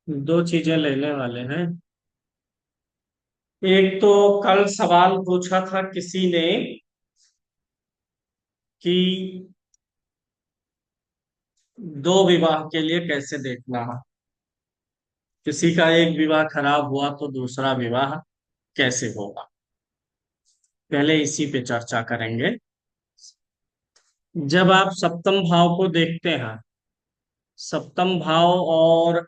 दो चीजें लेने वाले हैं। एक तो कल सवाल पूछा था किसी ने कि दो विवाह के लिए कैसे देखना है। किसी का एक विवाह खराब हुआ तो दूसरा विवाह कैसे होगा। पहले इसी पे चर्चा करेंगे। जब आप सप्तम भाव को देखते हैं, सप्तम भाव और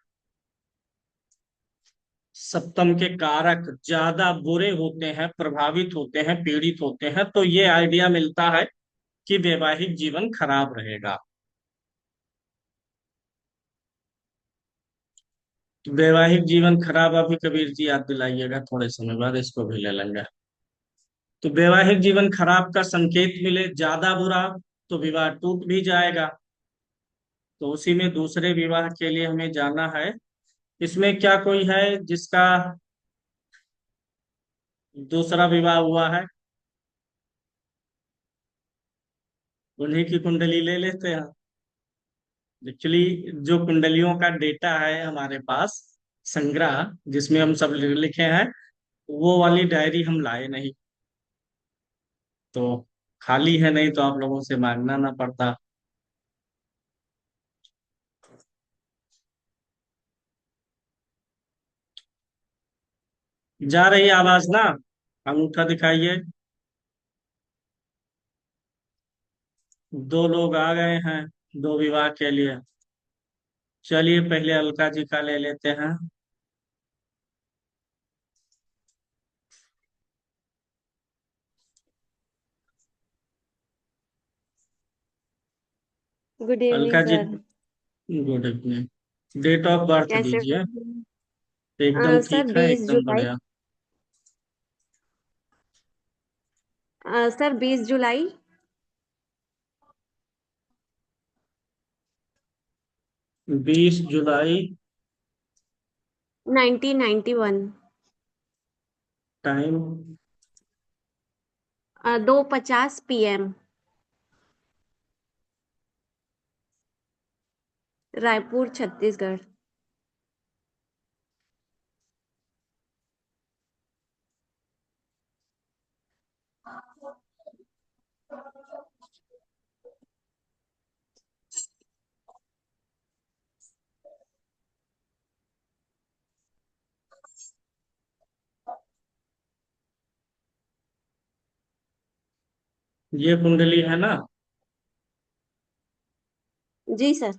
सप्तम के कारक ज्यादा बुरे होते हैं, प्रभावित होते हैं, पीड़ित होते हैं, तो ये आइडिया मिलता है कि वैवाहिक जीवन खराब रहेगा। तो वैवाहिक जीवन खराब, अभी कबीर जी याद दिलाइएगा, थोड़े समय बाद इसको भी ले लेंगे। तो वैवाहिक जीवन खराब का संकेत मिले ज्यादा बुरा, तो विवाह टूट भी जाएगा। तो उसी में दूसरे विवाह के लिए हमें जाना है। इसमें क्या कोई है जिसका दूसरा विवाह हुआ है? उन्हीं की कुंडली ले लेते हैं। एक्चुअली जो कुंडलियों का डेटा है हमारे पास, संग्रह, जिसमें हम सब लिखे हैं, वो वाली डायरी हम लाए नहीं। तो खाली है, नहीं तो आप लोगों से मांगना ना पड़ता। जा रही है आवाज ना? अंगूठा दिखाइए। दो लोग आ गए हैं दो विवाह के लिए। चलिए पहले अलका जी का ले लेते हैं। Good evening Alka ji, sir. Good evening. Date of birth कैसे दीजिए। हो? एकदम सर ठीक है, 20 एकदम जुलाई। बढ़िया। सर 20 जुलाई। 20 जुलाई। 1991। टाइम? 2:50 PM। रायपुर छत्तीसगढ़। ये कुंडली है ना? जी सर।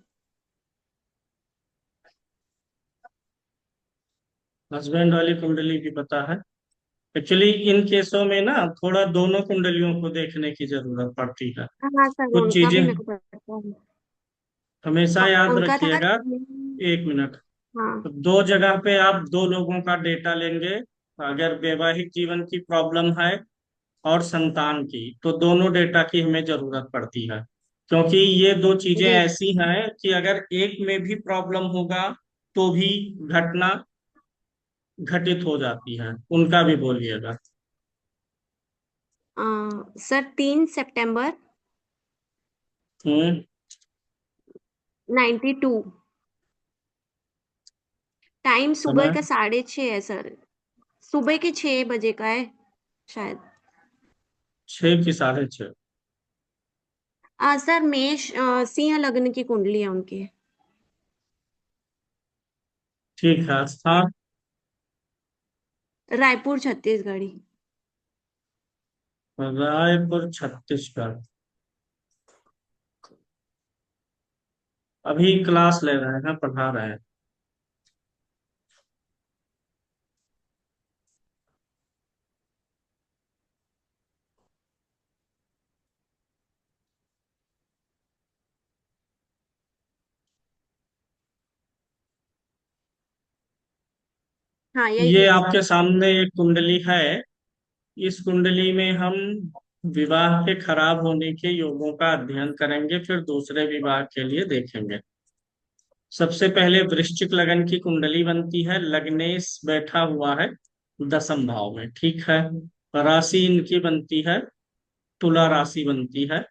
हस्बैंड वाली कुंडली भी पता है। एक्चुअली इन केसों में ना थोड़ा दोनों कुंडलियों को देखने की जरूरत पड़ती है। हाँ सर, कुछ उनका चीजें भी मेरे को पता है। हमेशा याद उनका था रखिएगा। एक मिनट। हाँ। तो दो जगह पे आप दो लोगों का डेटा लेंगे। अगर वैवाहिक जीवन की प्रॉब्लम है और संतान की, तो दोनों डेटा की हमें जरूरत पड़ती है। क्योंकि ये दो चीजें जी ऐसी हैं कि अगर एक में भी प्रॉब्लम होगा तो भी घटना घटित हो जाती है। उनका भी बोलिएगा। सर 3 सितंबर हम्म। 92। टाइम सुबह समय? का 6:30 है सर। सुबह के 6 बजे का है शायद। 6 की 6:30? सर मेष सिंह लग्न की कुंडली है उनकी। ठीक है। स्थान? रायपुर छत्तीसगढ़ी। रायपुर छत्तीसगढ़। अभी क्लास ले रहे हैं, पढ़ा रहे हैं। हाँ यही ये है आपके सर। सामने एक कुंडली है। इस कुंडली में हम विवाह के खराब होने के योगों का अध्ययन करेंगे, फिर दूसरे विवाह के लिए देखेंगे। सबसे पहले वृश्चिक लगन की कुंडली बनती है। लग्नेश बैठा हुआ है 10म भाव में, ठीक है। राशि इनकी बनती है, तुला राशि बनती है।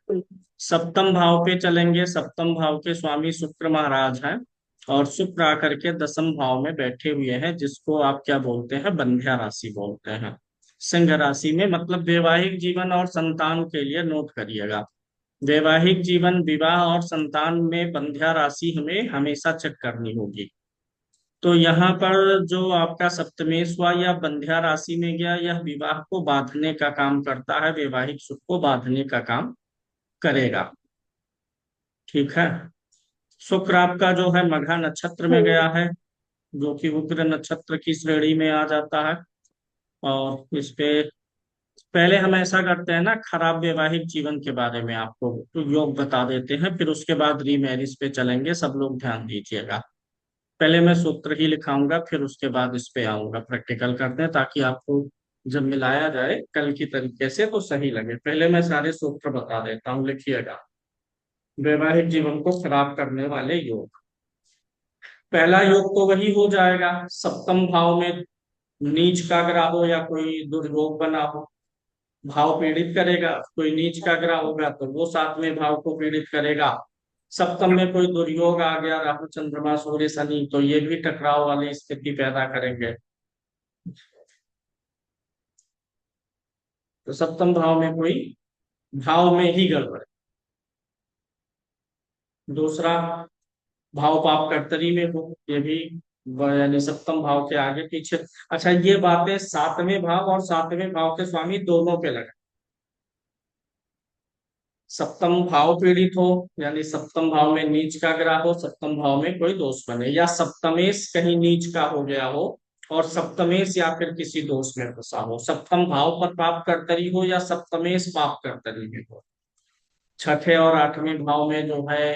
सप्तम भाव पे चलेंगे। सप्तम भाव के स्वामी शुक्र महाराज हैं। और शुक्र आकर के दसम भाव में बैठे हुए हैं, जिसको आप क्या बोलते हैं, बंध्या राशि बोलते हैं। सिंह राशि में, मतलब वैवाहिक जीवन और संतान के लिए नोट करिएगा। वैवाहिक जीवन, विवाह और संतान में बंध्या राशि हमें हमेशा चेक करनी होगी। तो यहाँ पर जो आपका सप्तमेश हुआ या बंध्या राशि में गया, यह विवाह को बांधने का काम करता है, वैवाहिक सुख को बांधने का काम करेगा। ठीक है। शुक्र आपका जो है मघा नक्षत्र में हम्म। गया है, जो कि उग्र नक्षत्र की श्रेणी में आ जाता है। और इस पे पहले हम ऐसा करते हैं ना, खराब वैवाहिक जीवन के बारे में आपको तो योग बता देते हैं, फिर उसके बाद रीमैरिज पे चलेंगे। सब लोग ध्यान दीजिएगा। पहले मैं सूत्र ही लिखाऊंगा, फिर उसके बाद इस पे आऊंगा, प्रैक्टिकल करते हैं, ताकि आपको जब मिलाया जाए कल की तरीके से तो सही लगे। पहले मैं सारे सूत्र बता देता हूँ, लिखिएगा। वैवाहिक जीवन को खराब करने वाले योग। पहला योग तो वही हो जाएगा, सप्तम भाव में नीच का ग्रह हो या कोई दुर्योग बना हो, भाव पीड़ित करेगा। कोई नीच का ग्रह होगा तो वो सातवें भाव को पीड़ित करेगा। सप्तम में कोई दुर्योग आ गया, राहु चंद्रमा सूर्य शनि, तो ये भी टकराव वाली स्थिति पैदा करेंगे। तो सप्तम भाव में कोई भाव में ही गड़बड़। दूसरा, भाव पाप कर्तरी में हो, ये भी यानी सप्तम भाव के आगे पीछे। अच्छा, ये बातें सातवें भाव और सातवें भाव के स्वामी दोनों पे लगे। सप्तम भाव पीड़ित हो, यानी सप्तम भाव में नीच का ग्रह हो, सप्तम भाव में कोई दोष बने, या सप्तमेश कहीं नीच का हो गया हो और सप्तमेश या फिर किसी दोष में फंसा हो, सप्तम भाव पर पाप कर्तरी हो या सप्तमेश पाप कर्तरी में हो। छठे और आठवें भाव में जो है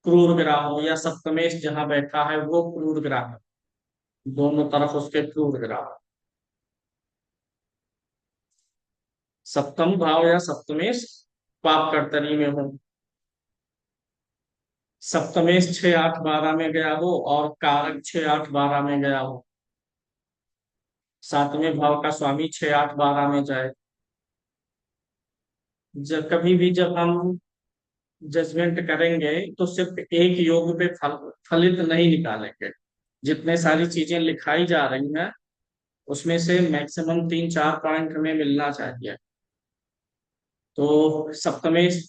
क्रूर ग्रह हो, या सप्तमेश जहां बैठा है वो क्रूर ग्रह है, दोनों तरफ उसके क्रूर ग्रह। सप्तम भाव या सप्तमेश पाप कर्तरी में हो, सप्तमेश 6 8 12 में गया हो और कारक 6 8 12 में गया हो। सातवें भाव का स्वामी 6 8 12 में जाए। जब कभी भी जब हम जजमेंट करेंगे तो सिर्फ एक योग पे फलित नहीं निकालेंगे। जितने सारी चीजें लिखाई जा रही हैं उसमें से मैक्सिमम 3 4 पॉइंट हमें मिलना चाहिए। तो सप्तमेश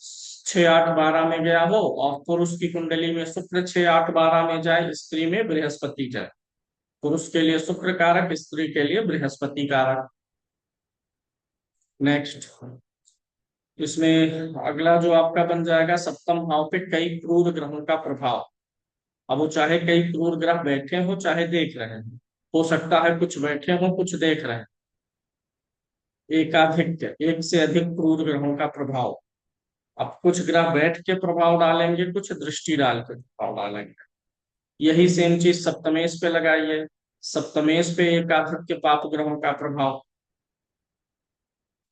6 8 12 में गया हो और पुरुष की कुंडली में शुक्र 6 8 12 में जाए, स्त्री में बृहस्पति जाए। पुरुष के लिए शुक्र कारक, स्त्री के लिए बृहस्पति कारक। नेक्स्ट, इसमें अगला जो आपका बन जाएगा, सप्तम भाव पे कई क्रूर ग्रहों का प्रभाव। अब वो चाहे कई क्रूर ग्रह बैठे हो चाहे देख रहे हैं, हो सकता है कुछ बैठे हो कुछ देख रहे हैं। एकाधिक, एक से अधिक क्रूर ग्रहों का प्रभाव। अब कुछ ग्रह बैठ के प्रभाव डालेंगे, कुछ दृष्टि डाल के प्रभाव डालेंगे। यही सेम चीज सप्तमेश पे लगाइए। सप्तमेश पे एकाधिक के पाप ग्रहों का प्रभाव,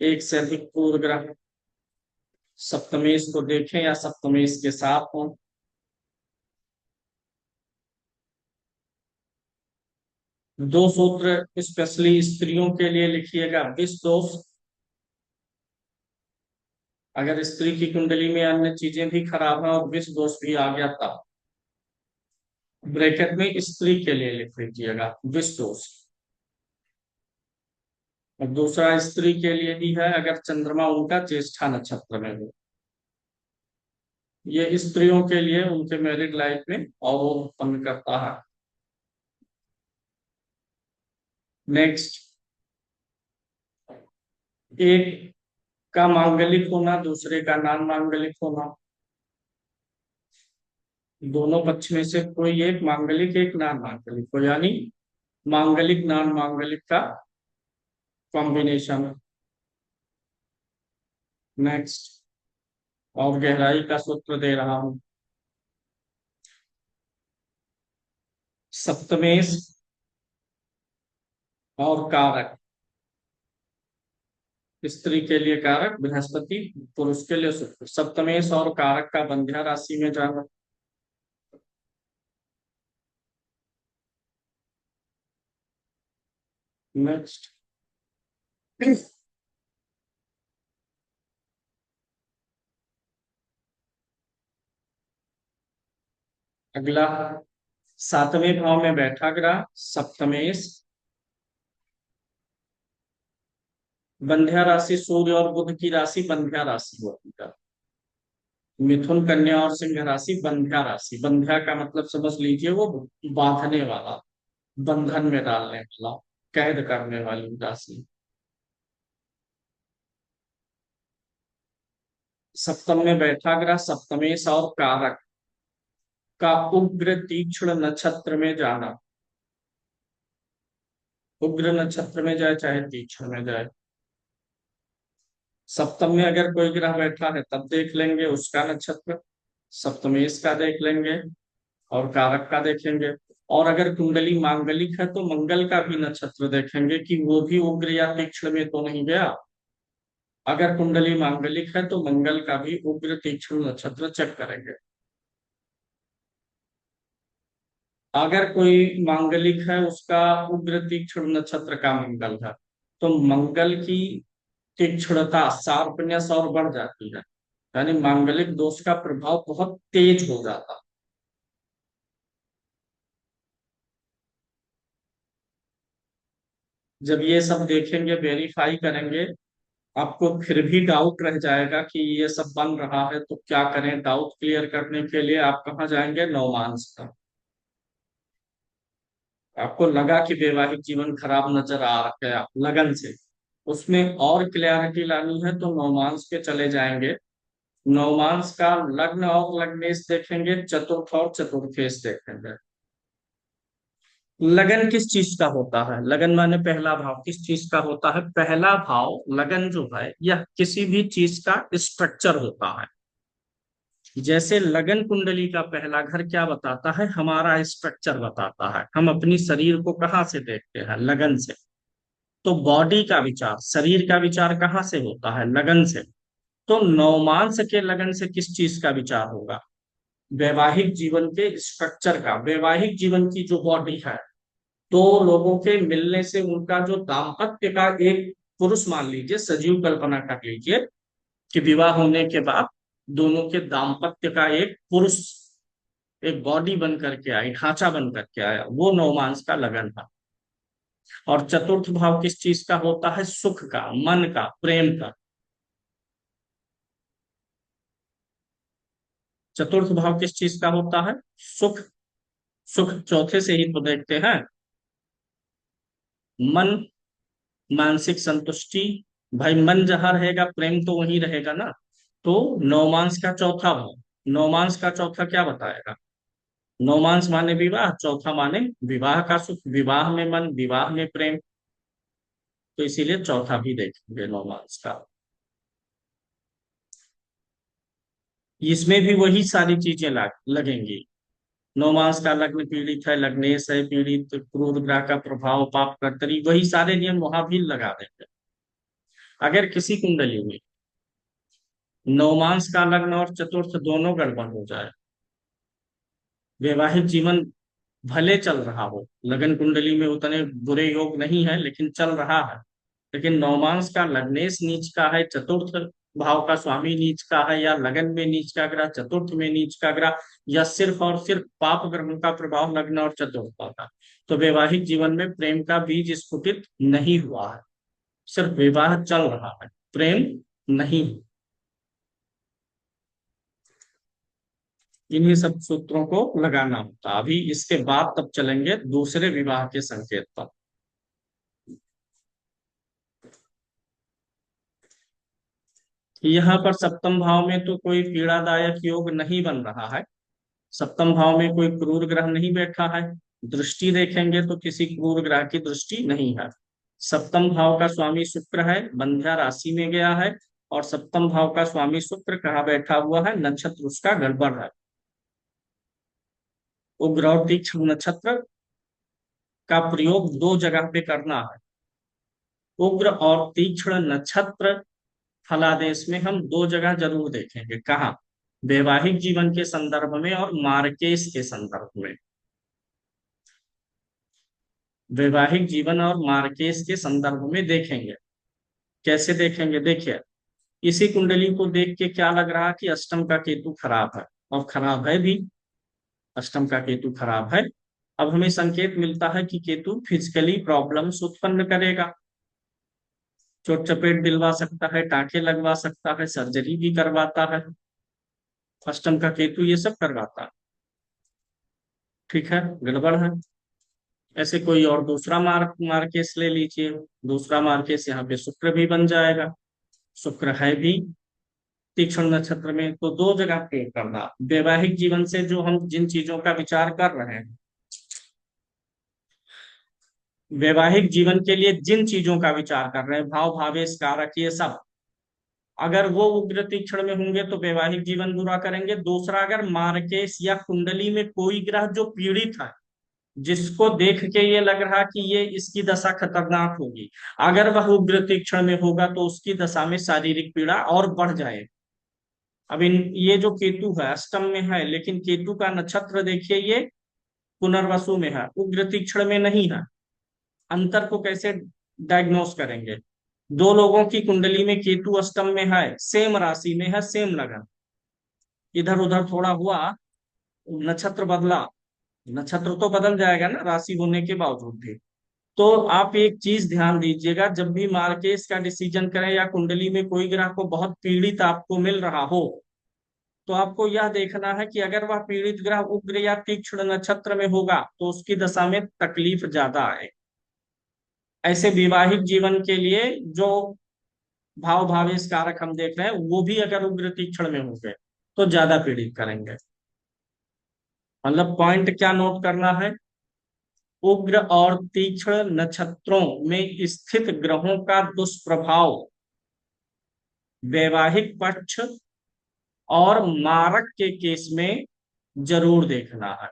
एक से अधिक क्रूर ग्रह सप्तमेश को देखें या सप्तमेश के साथ हो। दो सूत्र स्पेशली स्त्रियों के लिए लिखिएगा। विष दोष, अगर स्त्री की कुंडली में अन्य चीजें भी खराब हैं और विष दोष भी आ गया तब, ब्रैकेट में स्त्री के लिए लिख लीजिएगा विष दोष। और दूसरा स्त्री के लिए भी है, अगर चंद्रमा उनका ज्येष्ठा नक्षत्र में हो। ये स्त्रियों के लिए उनके मैरिड लाइफ में अवरोध उत्पन्न करता है। नेक्स्ट, एक का मांगलिक होना, दूसरे का नान मांगलिक होना। दोनों पक्ष में से कोई एक मांगलिक एक नान मांगलिक हो, यानी मांगलिक नान मांगलिक का कॉम्बिनेशन। नेक्स्ट, और गहराई का सूत्र दे रहा हूं। सप्तमेश और कारक, स्त्री के लिए कारक बृहस्पति, पुरुष के लिए शुक्र। सप्तमेश और कारक का बंध्या राशि में जाना। नेक्स्ट, अगला, सातवें भाव में बैठा ग्रह सप्तमेश, बंध्या राशि सूर्य और बुध की राशि बंध्या राशि होती है। मिथुन कन्या और सिंह राशि बंध्या राशि। बंध्या का मतलब समझ लीजिए वो बांधने वाला, बंधन में डालने वाला, कैद करने वाली राशि। सप्तम में बैठा ग्रह सप्तमेश और कारक का उग्र तीक्ष्ण नक्षत्र में जाना। उग्र नक्षत्र में जाए चाहे तीक्ष्ण में जाए, सप्तम में अगर कोई ग्रह बैठा है तब देख लेंगे उसका नक्षत्र, सप्तमेश का देख लेंगे और कारक का देखेंगे। और अगर कुंडली मांगलिक है तो मंगल का भी नक्षत्र देखेंगे कि वो भी उग्र या तीक्ष्ण में तो नहीं गया। अगर कुंडली मांगलिक है तो मंगल का भी उग्र तीक्ष्ण नक्षत्र चेक करेंगे। अगर कोई मांगलिक है उसका उग्र तीक्ष्ण नक्षत्र का मंगल है, तो मंगल की तीक्ष्णता शार्पनेस और बढ़ जाती है, यानी मांगलिक दोष का प्रभाव बहुत तेज हो जाता है। जब ये सब देखेंगे वेरीफाई करेंगे, आपको फिर भी डाउट रह जाएगा कि ये सब बन रहा है तो क्या करें, डाउट क्लियर करने के लिए आप कहाँ जाएंगे, नवमांस का। आपको लगा कि वैवाहिक जीवन खराब नजर आ गया लगन से, उसमें और क्लियरिटी लानी है तो नवमांस पे चले जाएंगे। नवमांस का लग्न और लग्नेश देखेंगे, चतुर्थ और चतुर्थेश देखेंगे। लगन किस चीज का होता है, लगन माने पहला भाव किस चीज का होता है, पहला भाव लगन जो है यह किसी भी चीज का स्ट्रक्चर होता है। जैसे लगन कुंडली का पहला घर क्या बताता है, हमारा स्ट्रक्चर बताता है, हम अपनी शरीर को कहाँ से देखते हैं, लगन से। तो बॉडी का विचार, शरीर का विचार कहाँ से होता है, लगन से। तो नवमांस के लगन से किस चीज का विचार होगा, वैवाहिक जीवन के स्ट्रक्चर का। वैवाहिक जीवन की जो बॉडी है, दो लोगों के मिलने से उनका जो दाम्पत्य का एक, पुरुष मान लीजिए, सजीव कल्पना कर लीजिए कि विवाह होने के बाद दोनों के दाम्पत्य का एक पुरुष, एक बॉडी बन करके आई, ढांचा बन करके आया, वो नवमांस का लगन था। और चतुर्थ भाव किस चीज का होता है, सुख का, मन का, प्रेम का। चतुर्थ भाव किस चीज का होता है, सुख। सुख चौथे से ही तो देखते हैं, मन, मानसिक संतुष्टि। भाई मन जहां रहेगा प्रेम तो वहीं रहेगा ना। तो नौमांस का चौथा भाव, नौमांस का चौथा क्या बताएगा, नौमांस माने विवाह, चौथा माने विवाह का सुख, विवाह में मन, विवाह में प्रेम। तो इसीलिए चौथा भी देखेंगे नौमांस का। इसमें भी वही सारी चीजें लगेंगी। नौमांस का लग्न पीड़ित है, लग्नेश है पीड़ित, क्रूर ग्रह का प्रभाव, पाप कर्तरी, वही सारे नियम वहां भी लगा देंगे। अगर किसी कुंडली में नौमांस का लग्न और चतुर्थ दोनों गड़बड़ हो जाए, वैवाहिक जीवन भले चल रहा हो, लगन कुंडली में उतने बुरे योग नहीं है लेकिन चल रहा है, लेकिन नौमांस का लग्नेश नीच का है, चतुर्थ भाव का स्वामी नीच का है, या लगन में नीच का ग्रह, चतुर्थ में नीच का ग्रह, या सिर्फ और सिर्फ पाप ग्रहों का प्रभाव लग्न और चतुर्थ का, तो वैवाहिक जीवन में प्रेम का बीज स्फुटित नहीं हुआ है, सिर्फ विवाह चल रहा है, प्रेम नहीं। इन्हीं सब सूत्रों को लगाना होता। अभी इसके बाद तब चलेंगे दूसरे विवाह के संकेत पर। यहाँ पर सप्तम भाव में तो कोई पीड़ादायक योग नहीं बन रहा है, सप्तम भाव में कोई क्रूर ग्रह नहीं बैठा है। दृष्टि देखेंगे तो किसी क्रूर ग्रह की दृष्टि नहीं है। सप्तम भाव का स्वामी शुक्र है, बंध्या राशि में गया है, और सप्तम भाव का स्वामी शुक्र कहाँ बैठा हुआ है, नक्षत्र उसका गड़बड़ है। उग्र और तीक्ष्ण नक्षत्र का प्रयोग दो जगह पे करना है। उग्र और तीक्ष्ण नक्षत्र फलादेश में हम दो जगह जरूर देखेंगे, कहाँ, वैवाहिक जीवन के संदर्भ में और मार्केश के संदर्भ में। वैवाहिक जीवन और मार्केश के संदर्भ में देखेंगे। कैसे देखेंगे, देखिए, इसी कुंडली को देख के क्या लग रहा कि अष्टम का केतु खराब है, और खराब है भी। अष्टम का केतु खराब है। अब हमें संकेत मिलता है कि केतु फिजिकली प्रॉब्लम्स उत्पन्न करेगा, चोट चपेट दिलवा सकता है, टाके लगवा सकता है, सर्जरी भी करवाता है। अष्टम का केतु ये सब करवाता है। ठीक है, गड़बड़ है। ऐसे कोई और दूसरा मार्केस ले लीजिए। दूसरा मार्केस यहाँ पे शुक्र भी बन जाएगा। शुक्र है भी तीक्ष्ण नक्षत्र में, तो दो जगह पे करना। वैवाहिक जीवन से जो हम जिन चीजों का विचार कर रहे हैं, वैवाहिक जीवन के लिए जिन चीजों का विचार कर रहे हैं, भाव भावेश कारक ये सब, अगर वो उग्र तीक्ष्ण में होंगे तो वैवाहिक जीवन बुरा करेंगे। दूसरा, अगर मार्केश या कुंडली में कोई ग्रह जो पीड़ित है, जिसको देख के ये लग रहा कि ये इसकी दशा खतरनाक होगी, अगर वह उग्र तीक्ष्ण में होगा तो उसकी दशा में शारीरिक पीड़ा और बढ़ जाए। अब इन ये जो केतु है अष्टम में है, लेकिन केतु का नक्षत्र देखिए, ये पुनर्वसु में है, उग्र तीक्ष्ण में नहीं है। अंतर को कैसे डायग्नोस करेंगे? दो लोगों की कुंडली में केतु अष्टम में है, सेम राशि में है, सेम लगन, इधर उधर थोड़ा हुआ, नक्षत्र बदला, नक्षत्र तो बदल जाएगा ना राशि होने के बावजूद भी। तो आप एक चीज ध्यान दीजिएगा, जब भी मार्केस का डिसीजन करें या कुंडली में कोई ग्रह को बहुत पीड़ित आपको मिल रहा हो, तो आपको यह देखना है कि अगर वह पीड़ित ग्रह उग्र या तीक्ष्ण नक्षत्र में होगा तो उसकी दशा में तकलीफ ज्यादा आए। ऐसे वैवाहिक जीवन के लिए जो भाव भावेश कारक हम देख रहे हैं, वो भी अगर उग्र तीक्ष्ण में होंगे तो ज्यादा पीड़ित करेंगे। मतलब पॉइंट क्या नोट करना है? उग्र और तीक्ष्ण नक्षत्रों में स्थित ग्रहों का दुष्प्रभाव वैवाहिक पक्ष और मारक के केस में जरूर देखना है।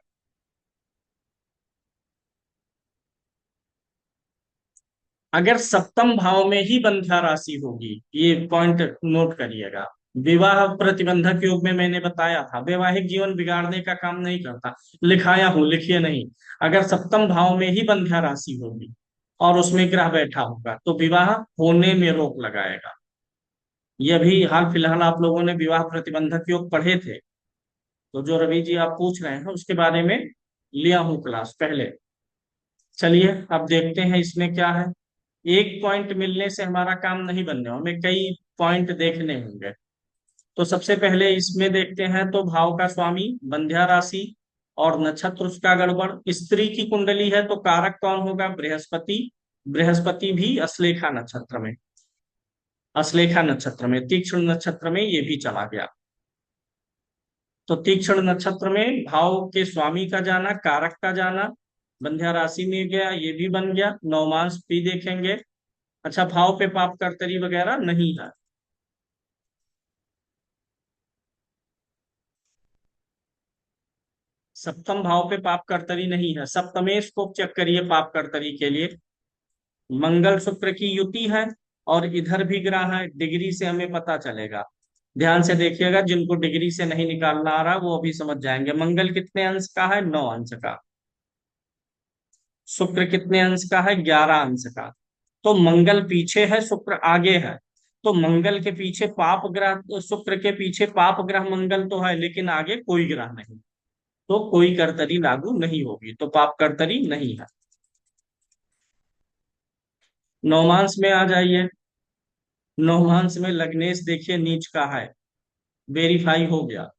अगर सप्तम भाव में ही बंध्या राशि होगी, ये पॉइंट नोट करिएगा, विवाह प्रतिबंधक योग में मैंने बताया था वैवाहिक जीवन बिगाड़ने का काम नहीं करता, लिखाया हूं, लिखिए नहीं। अगर सप्तम भाव में ही बंध्या राशि होगी और उसमें ग्रह बैठा होगा तो विवाह होने में रोक लगाएगा। ये भी हाल फिलहाल आप लोगों ने विवाह प्रतिबंधक योग पढ़े थे, तो जो रवि जी आप पूछ रहे हैं उसके बारे में लिया हूं क्लास पहले। चलिए अब देखते हैं इसमें क्या है। एक पॉइंट मिलने से हमारा काम नहीं बनने, हमें कई पॉइंट देखने होंगे। तो सबसे पहले इसमें देखते हैं, तो भाव का स्वामी बंध्या राशि और नक्षत्र उसका गड़बड़। स्त्री की कुंडली है तो कारक कौन होगा? बृहस्पति। बृहस्पति भी अश्लेषा नक्षत्र में, अश्लेषा नक्षत्र में, तीक्ष्ण नक्षत्र में ये भी चला गया। तो तीक्ष्ण नक्षत्र में भाव के स्वामी का जाना, कारक का जाना, बंध्या राशि में गया, ये भी बन गया। नवमांश भी देखेंगे। अच्छा, भाव पे पाप कर्तरी वगैरह नहीं है। सप्तम भाव पे पाप कर्तरी नहीं है। सप्तमेश को चेक करिए पाप कर्तरी के लिए। मंगल शुक्र की युति है और इधर भी ग्रह है, डिग्री से हमें पता चलेगा। ध्यान से देखिएगा, जिनको डिग्री से नहीं निकालना आ रहा वो अभी समझ जाएंगे। मंगल कितने अंश का है? 9 अंश का। शुक्र कितने अंश का है? 11 अंश का। तो मंगल पीछे है, शुक्र आगे है। तो मंगल के पीछे पाप ग्रह, शुक्र के पीछे पाप ग्रह मंगल तो है, लेकिन आगे कोई ग्रह नहीं, तो कोई कर्तरी लागू नहीं होगी, तो पाप कर्तरी नहीं है। नौमांश में आ जाइए। नौमांश में लग्नेश देखिए नीच का है, वेरीफाई हो गया।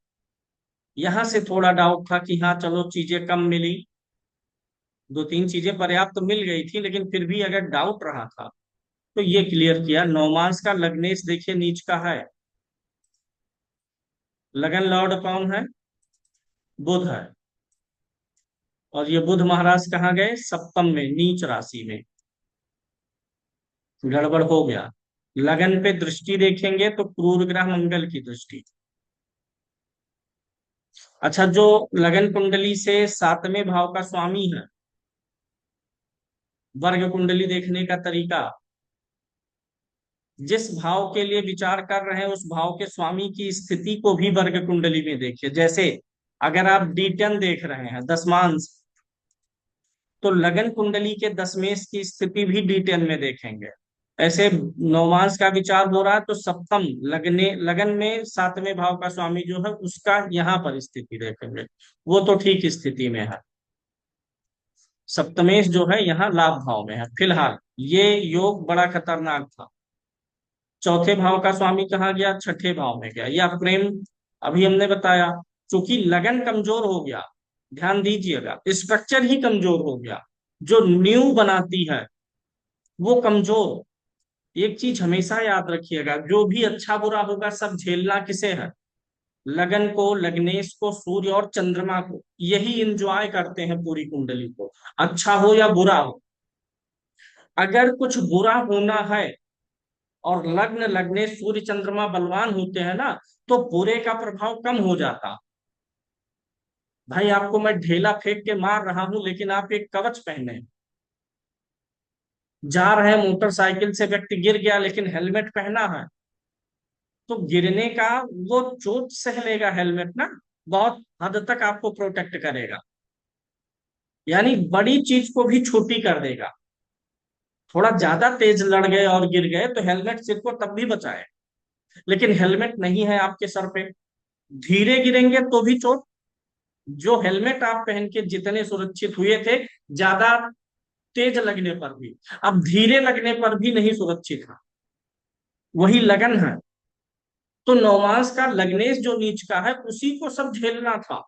यहां से थोड़ा डाउट था कि हाँ चलो चीजें कम मिली, दो तीन चीजें पर्याप्त तो मिल गई थी, लेकिन फिर भी अगर डाउट रहा था तो ये क्लियर किया। नौमांश का लग्नेश देखिए नीच का है। लगन लॉर्ड कौन है? बुध है। और ये बुध महाराज कहाँ गए? सप्तम में, नीच राशि में। गड़बड़ हो गया। लगन पे दृष्टि देखेंगे तो क्रूर ग्रह मंगल की दृष्टि। अच्छा, जो लगन कुंडली से सातवें भाव का स्वामी है, वर्ग कुंडली देखने का तरीका, जिस भाव के लिए विचार कर रहे हैं उस भाव के स्वामी की स्थिति को भी वर्ग कुंडली में देखिए। जैसे अगर आप D10 देख रहे हैं, दशमांश, तो लगन कुंडली के दशमेश की स्थिति भी D10 में देखेंगे। ऐसे नौमांस का विचार हो रहा है तो सप्तम लगने लगन में सातवें भाव का स्वामी जो है उसका यहाँ पर स्थिति देखेंगे, वो तो ठीक स्थिति में है। सप्तमेश जो है यहाँ लाभ भाव में है फिलहाल। ये योग बड़ा खतरनाक था। चौथे भाव का स्वामी कहाँ गया? छठे भाव में गया, या प्रेम। अभी हमने बताया, चूंकि लगन कमजोर हो गया, ध्यान दीजिएगा, स्ट्रक्चर ही कमजोर हो गया, जो नींव बनाती है वो कमजोर। एक चीज हमेशा याद रखिएगा, जो भी अच्छा बुरा होगा सब झेलना किसे है? लगन को, लग्नेश को, सूर्य और चंद्रमा को। यही इंजॉय करते हैं पूरी कुंडली को, अच्छा हो या बुरा हो। अगर कुछ बुरा होना है और लग्न लग्नेश सूर्य चंद्रमा बलवान होते हैं ना, तो बुरे का प्रभाव कम हो जाता। भाई आपको मैं ढेला फेंक के मार रहा हूं लेकिन आप एक कवच पहने, जा रहे हैं मोटरसाइकिल से व्यक्ति गिर गया लेकिन हेलमेट पहना है, तो गिरने का वो चोट सह लेगा हेलमेट ना, बहुत हद तक आपको प्रोटेक्ट करेगा। यानी बड़ी चीज को भी छोटी कर देगा। थोड़ा ज्यादा तेज लड़ गए और गिर गए तो हेलमेट सिर को तब भी बचाए, लेकिन हेलमेट नहीं है आपके सर पे, धीरे गिरेंगे तो भी चोट। जो हेलमेट आप पहन के जितने सुरक्षित हुए थे, ज्यादा तेज लगने पर भी, अब धीरे लगने पर भी नहीं सुरक्षित है। वही लगन है। तो नौमास का लग्नेश जो नीच का है उसी को सब झेलना था।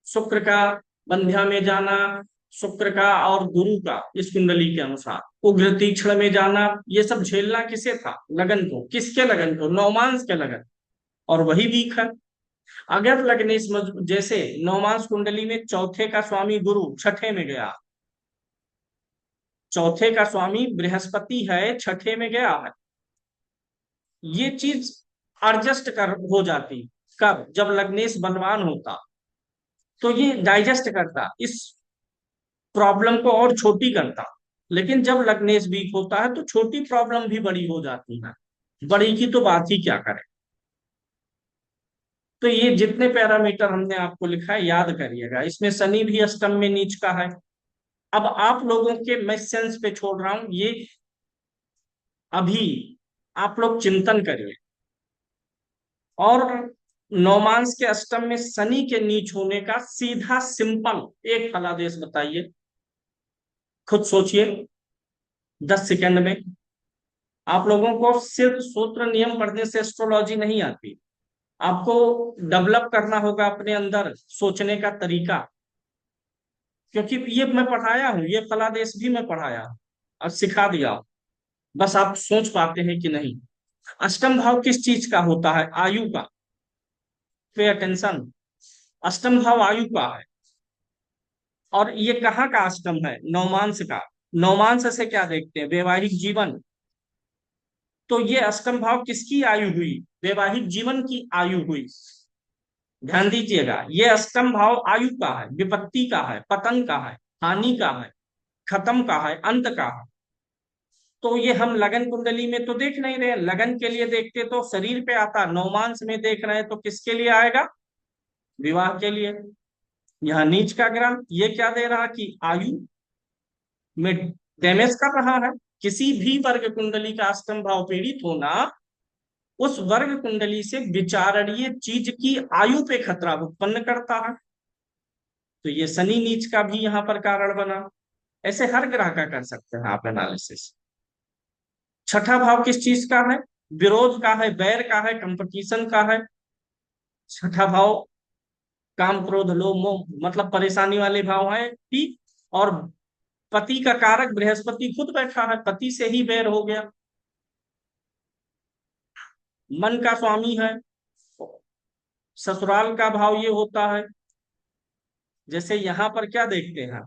शुक्र का बंध्या में जाना, शुक्र का और गुरु का इस कुंडली के अनुसार उग्र तीक्ष्ण में जाना, ये सब झेलना किसे था? लगन को। किसके लगन को? नौमांस के लगन। और वही वीक है। अगर लग्नेश जैसे नौमांस कुंडली में चौथे का स्वामी गुरु छठे में गया, चौथे का स्वामी बृहस्पति है छठे में गया है, ये चीज एडजस्ट कर हो जाती। कब? जब लग्नेश बलवान होता तो ये डाइजेस्ट करता, इस प्रॉब्लम को और छोटी करता। लेकिन जब लग्नेश वीक होता है तो छोटी प्रॉब्लम भी बड़ी हो जाती है, बड़ी की तो बात ही क्या करें। तो ये जितने पैरामीटर हमने आपको लिखा है याद करिएगा। इसमें शनि भी अष्टम में नीच का है। अब आप लोगों के मैं सेंस पे छोड़ रहा हूं ये, अभी आप लोग चिंतन करिए। और नौमांस के अष्टम में शनि के नीच होने का सीधा सिंपल एक फलादेश बताइए, खुद सोचिए 10 सेकंड में। आप लोगों को सिर्फ सूत्र नियम पढ़ने से एस्ट्रोलॉजी नहीं आती, आपको डेवलप करना होगा अपने अंदर सोचने का तरीका। क्योंकि ये मैं पढ़ाया हूँ, ये फलादेश भी मैं पढ़ाया हूँ और सिखा दिया हूं। बस आप सोच पाते हैं कि नहीं। अष्टम भाव किस चीज का होता है? आयु का। Pay attention. अष्टम भाव आयु का है। और ये कहाँ का अष्टम है? नौमांस का। नौमांस से क्या देखते हैं? वैवाहिक जीवन। तो ये अष्टम भाव किसकी आयु हुई? वैवाहिक जीवन की आयु हुई। ध्यान दीजिएगा, ये अष्टम भाव आयु का है, विपत्ति का है, पतन का है, हानि का है, खत्म का है, अंत का है। तो ये हम लगन कुंडली में तो देख नहीं रहे, लगन के लिए देखते तो शरीर पे आता, नौमांस में देख रहे हैं तो किसके लिए आएगा? विवाह के लिए। यहाँ नीच का ग्रह ये क्या दे रहा कि आयु में डैमेज कर रहा है। किसी भी वर्ग कुंडली का अष्टम भाव पीड़ित होना उस वर्ग कुंडली से विचारणीय चीज की आयु पे खतरा उत्पन्न करता है। तो ये शनि नीच का भी यहाँ पर कारण बना। ऐसे हर ग्रह का कर सकते हैं आप एनालिसिस। छठा भाव किस चीज का है? विरोध का है, बैर का है, कंपटीशन का है। छठा भाव काम क्रोध लोभ मोह मतलब परेशानी वाले भाव है ठीक। और पति का कारक बृहस्पति खुद बैठा है, पति से ही बैर हो गया। मन का स्वामी है। ससुराल का भाव ये होता है, जैसे यहाँ पर क्या देखते हैं,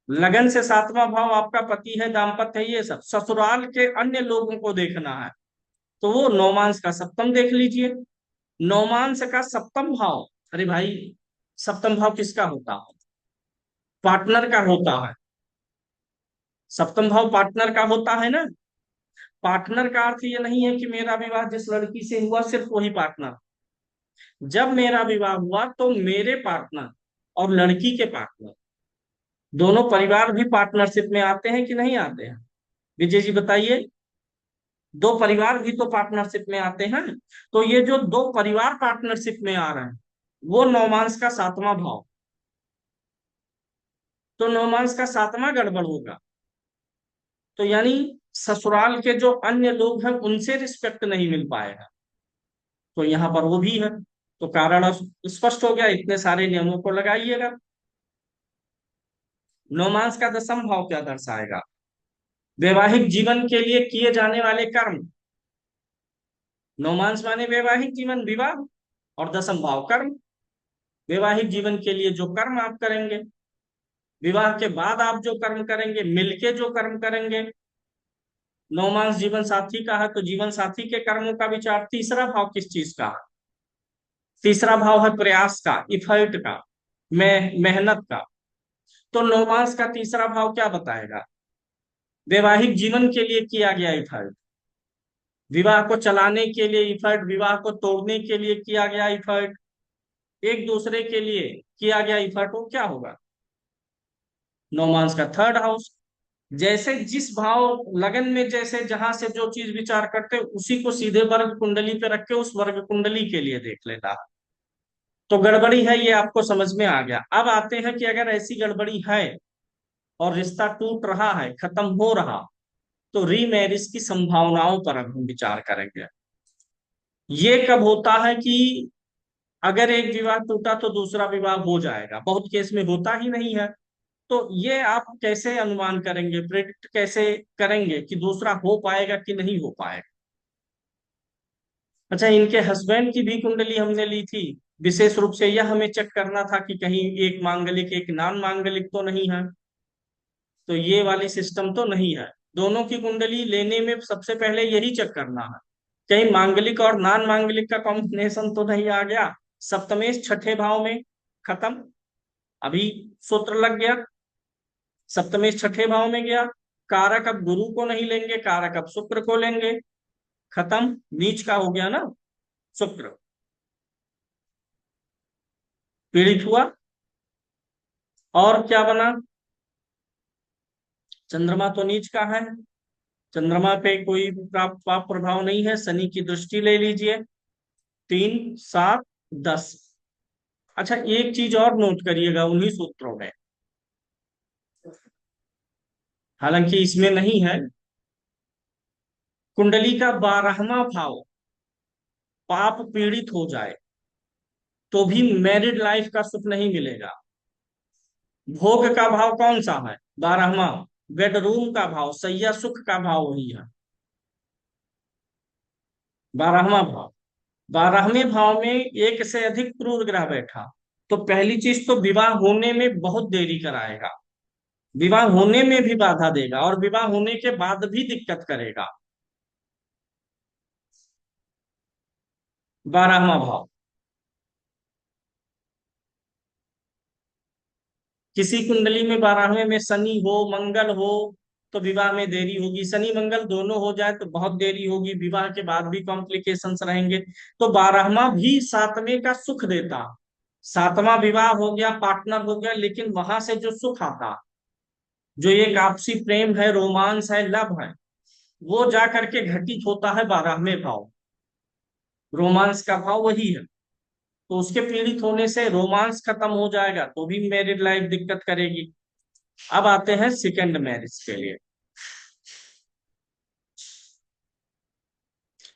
लगन से सातवां भाव आपका पति है, दाम्पत्य है, ये सब ससुराल के अन्य लोगों को देखना है। तो वो नौमांस का सप्तम देख लीजिए। नौमांस का सप्तम भाव, अरे भाई सप्तम भाव किसका होता है? पार्टनर का होता है। सप्तम भाव पार्टनर का होता है ना। पार्टनर का अर्थ ये नहीं है कि मेरा विवाह जिस लड़की से हुआ सिर्फ वही पार्टनर। जब मेरा विवाह हुआ तो मेरे पार्टनर और लड़की के पार्टनर दोनों परिवार भी पार्टनरशिप में आते हैं कि नहीं आते हैं? विजय जी बताइए। दो परिवार भी तो पार्टनरशिप में आते हैं। तो ये जो दो परिवार पार्टनरशिप में आ रहे हैं, वो नौमांस का सातवां भाव। तो नौमांस का सातवां गड़बड़ होगा। तो यानी ससुराल के जो अन्य लोग हैं उनसे रिस्पेक्ट नहीं मिल पाएगा। तो यहाँ पर वो भी है। तो कारण अब स्पष्ट हो गया, इतने सारे नियमों को लगाइएगा। नौमांस का दसम भाव क्या दर्शाएगा? वैवाहिक जीवन के लिए किए जाने वाले कर्म। नौमांस माने वैवाहिक जीवन, विवाह। और दसम भाव कर्म। वैवाहिक जीवन के लिए जो कर्म आप करेंगे, विवाह के बाद आप जो कर्म करेंगे, मिलके जो कर्म करेंगे। नौमांस जीवन साथी का है, तो जीवन साथी के कर्मों का विचार। तीसरा भाव किस चीज का है? तीसरा भाव है प्रयास का, इफर्ट का, मेहनत का। तो नौमांस का तीसरा भाव क्या बताएगा? वैवाहिक जीवन के लिए किया गया इफर्ट, विवाह को चलाने के लिए इफर्ट, विवाह को तोड़ने के लिए किया गया इफर्ट, एक दूसरे के लिए किया गया इफर्ट, वो क्या होगा? नौमांस का थर्ड हाउस। जैसे जिस भाव लगन में, जैसे जहां से जो चीज विचार करते उसी को सीधे वर्ग कुंडली पे रख के उस वर्ग कुंडली के लिए देख लेता। तो गड़बड़ी है, ये आपको समझ में आ गया। अब आते हैं कि अगर ऐसी गड़बड़ी है और रिश्ता टूट रहा है, खत्म हो रहा, तो रीमैरिज की संभावनाओं पर अब हम विचार करेंगे। ये कब होता है कि अगर एक विवाह टूटा तो दूसरा विवाह हो जाएगा, बहुत केस में होता ही नहीं है। तो ये आप कैसे अनुमान करेंगे, प्रेडिक्ट कैसे करेंगे कि दूसरा हो पाएगा कि नहीं हो पाएगा? अच्छा, इनके हस्बैंड की भी कुंडली हमने ली थी। विशेष रूप से यह हमें चेक करना था कि कहीं एक मांगलिक एक नॉन मांगलिक तो नहीं है। तो ये वाली सिस्टम तो नहीं है। दोनों की कुंडली लेने में सबसे पहले यही चेक करना है, कहीं मांगलिक और नॉन मांगलिक का कॉम्बिनेशन तो नहीं आ गया। सप्तमेश छठे भाव में, खत्म। अभी सूत्र लग गया। सप्तमेश छठे भाव में गया। कारक अब गुरु को नहीं लेंगे, कारक अब शुक्र को लेंगे। खत्म। नीच का हो गया ना शुक्र, पीड़ित हुआ। और क्या बना? चंद्रमा तो नीच का है, चंद्रमा पे कोई पाप प्रभाव नहीं है, शनि की दृष्टि ले लीजिए। 3 7 10। अच्छा, एक चीज और नोट करिएगा उन्हीं सूत्रों में, हालांकि इसमें नहीं है। कुंडली का 12वां भाव पाप पीड़ित हो जाए तो भी मैरिड लाइफ का सुख नहीं मिलेगा। भोग का भाव कौन सा है? 12वां। बेडरूम का भाव, सैया सुख का भाव वही है, 12वां भाव। 12वें भाव में एक से अधिक क्रूर ग्रह बैठा, तो पहली चीज तो विवाह होने में बहुत देरी कराएगा, विवाह होने में भी बाधा देगा और विवाह होने के बाद भी दिक्कत करेगा। 12वां भाव। किसी कुंडली में 12वें में शनि हो, मंगल हो, तो विवाह में देरी होगी। शनि मंगल दोनों हो जाए तो बहुत देरी होगी, विवाह के बाद भी कॉम्प्लिकेशंस रहेंगे। तो 12वां भी 7वें का सुख देता। 7वां विवाह हो गया, पार्टनर हो गया, लेकिन वहां से जो सुख आता, जो एक आपसी प्रेम है, रोमांस है, लव है, वो जा करके घटित होता है 12वें भाव। रोमांस का भाव वही है। तो उसके पीड़ित होने से रोमांस खत्म हो जाएगा तो भी मैरिड लाइफ दिक्कत करेगी। अब आते हैं सेकंड मैरिज के लिए।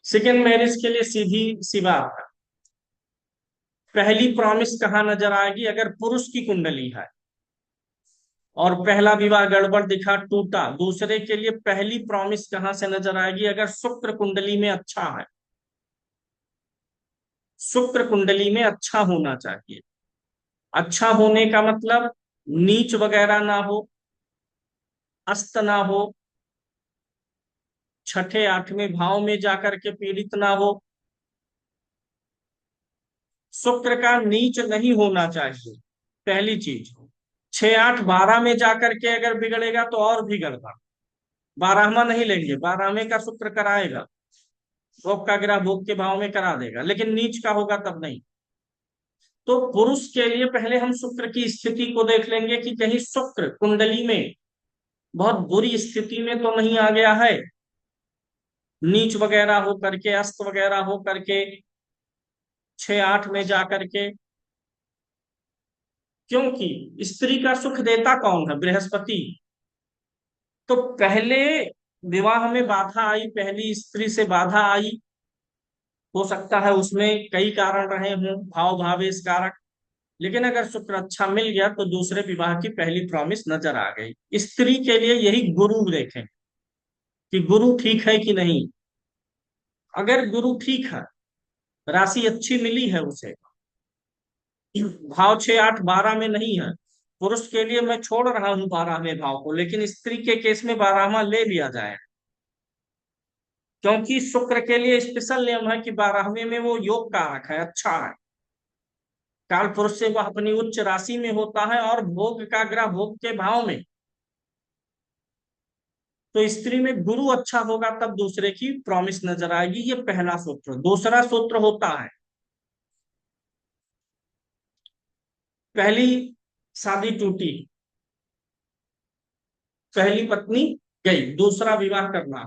सेकंड मैरिज के लिए सीधी सी बात है, पहली प्रॉमिस कहाँ नजर आएगी? अगर पुरुष की कुंडली है और पहला विवाह गड़बड़ दिखा, टूटा, दूसरे के लिए पहली प्रॉमिस कहाँ से नजर आएगी? अगर शुक्र कुंडली में अच्छा है। शुक्र कुंडली में अच्छा होना चाहिए। अच्छा होने का मतलब नीच वगैरह ना हो, अस्त ना हो, छठे आठवें भाव में जाकर के पीड़ित ना हो। शुक्र का नीच नहीं होना चाहिए, पहली चीज। 6 8 12 में जाकर के अगर बिगड़ेगा तो और भी गड़बड़। 12वां नहीं लेंगे, 12वें का शुक्र कराएगा, भोग का ग्रह भोग के भाव में करा देगा, लेकिन नीच का होगा तब नहीं। तो पुरुष के लिए पहले हम शुक्र की स्थिति को देख लेंगे कि कहीं शुक्र कुंडली में बहुत बुरी स्थिति में तो नहीं आ गया है, नीच वगैरह हो करके, अस्त वगैरह हो करके, 6-8 में जा करके। क्योंकि स्त्री का सुख देता कौन है? बृहस्पति। तो पहले विवाह में बाधा आई, पहली स्त्री से बाधा आई, हो सकता है उसमें कई कारण रहे हों, भाव भावेश कारक। लेकिन अगर शुक्र अच्छा मिल गया तो दूसरे विवाह की पहली प्रॉमिस नजर आ गई। स्त्री के लिए यही गुरु देखें कि गुरु ठीक है कि नहीं। अगर गुरु ठीक है, राशि अच्छी मिली है उसे, भाव 6, 8, 12 में नहीं है, पुरुष के लिए मैं छोड़ रहा हूं 12वें भाव को, लेकिन स्त्री के केस में 12वां ले लिया जाए। क्योंकि शुक्र के लिए स्पेशल नियम है कि 12वें में वो योग कारक है, अच्छा है। काल पुरुष से वह अपनी उच्च राशि में होता है और भोग का ग्रह भोग के भाव में। तो स्त्री में गुरु अच्छा होगा तब दूसरे की प्रॉमिस नजर आएगी। ये पहला सूत्र। दूसरा सूत्र होता है, पहली शादी टूटी, पहली पत्नी गई, दूसरा विवाह करना।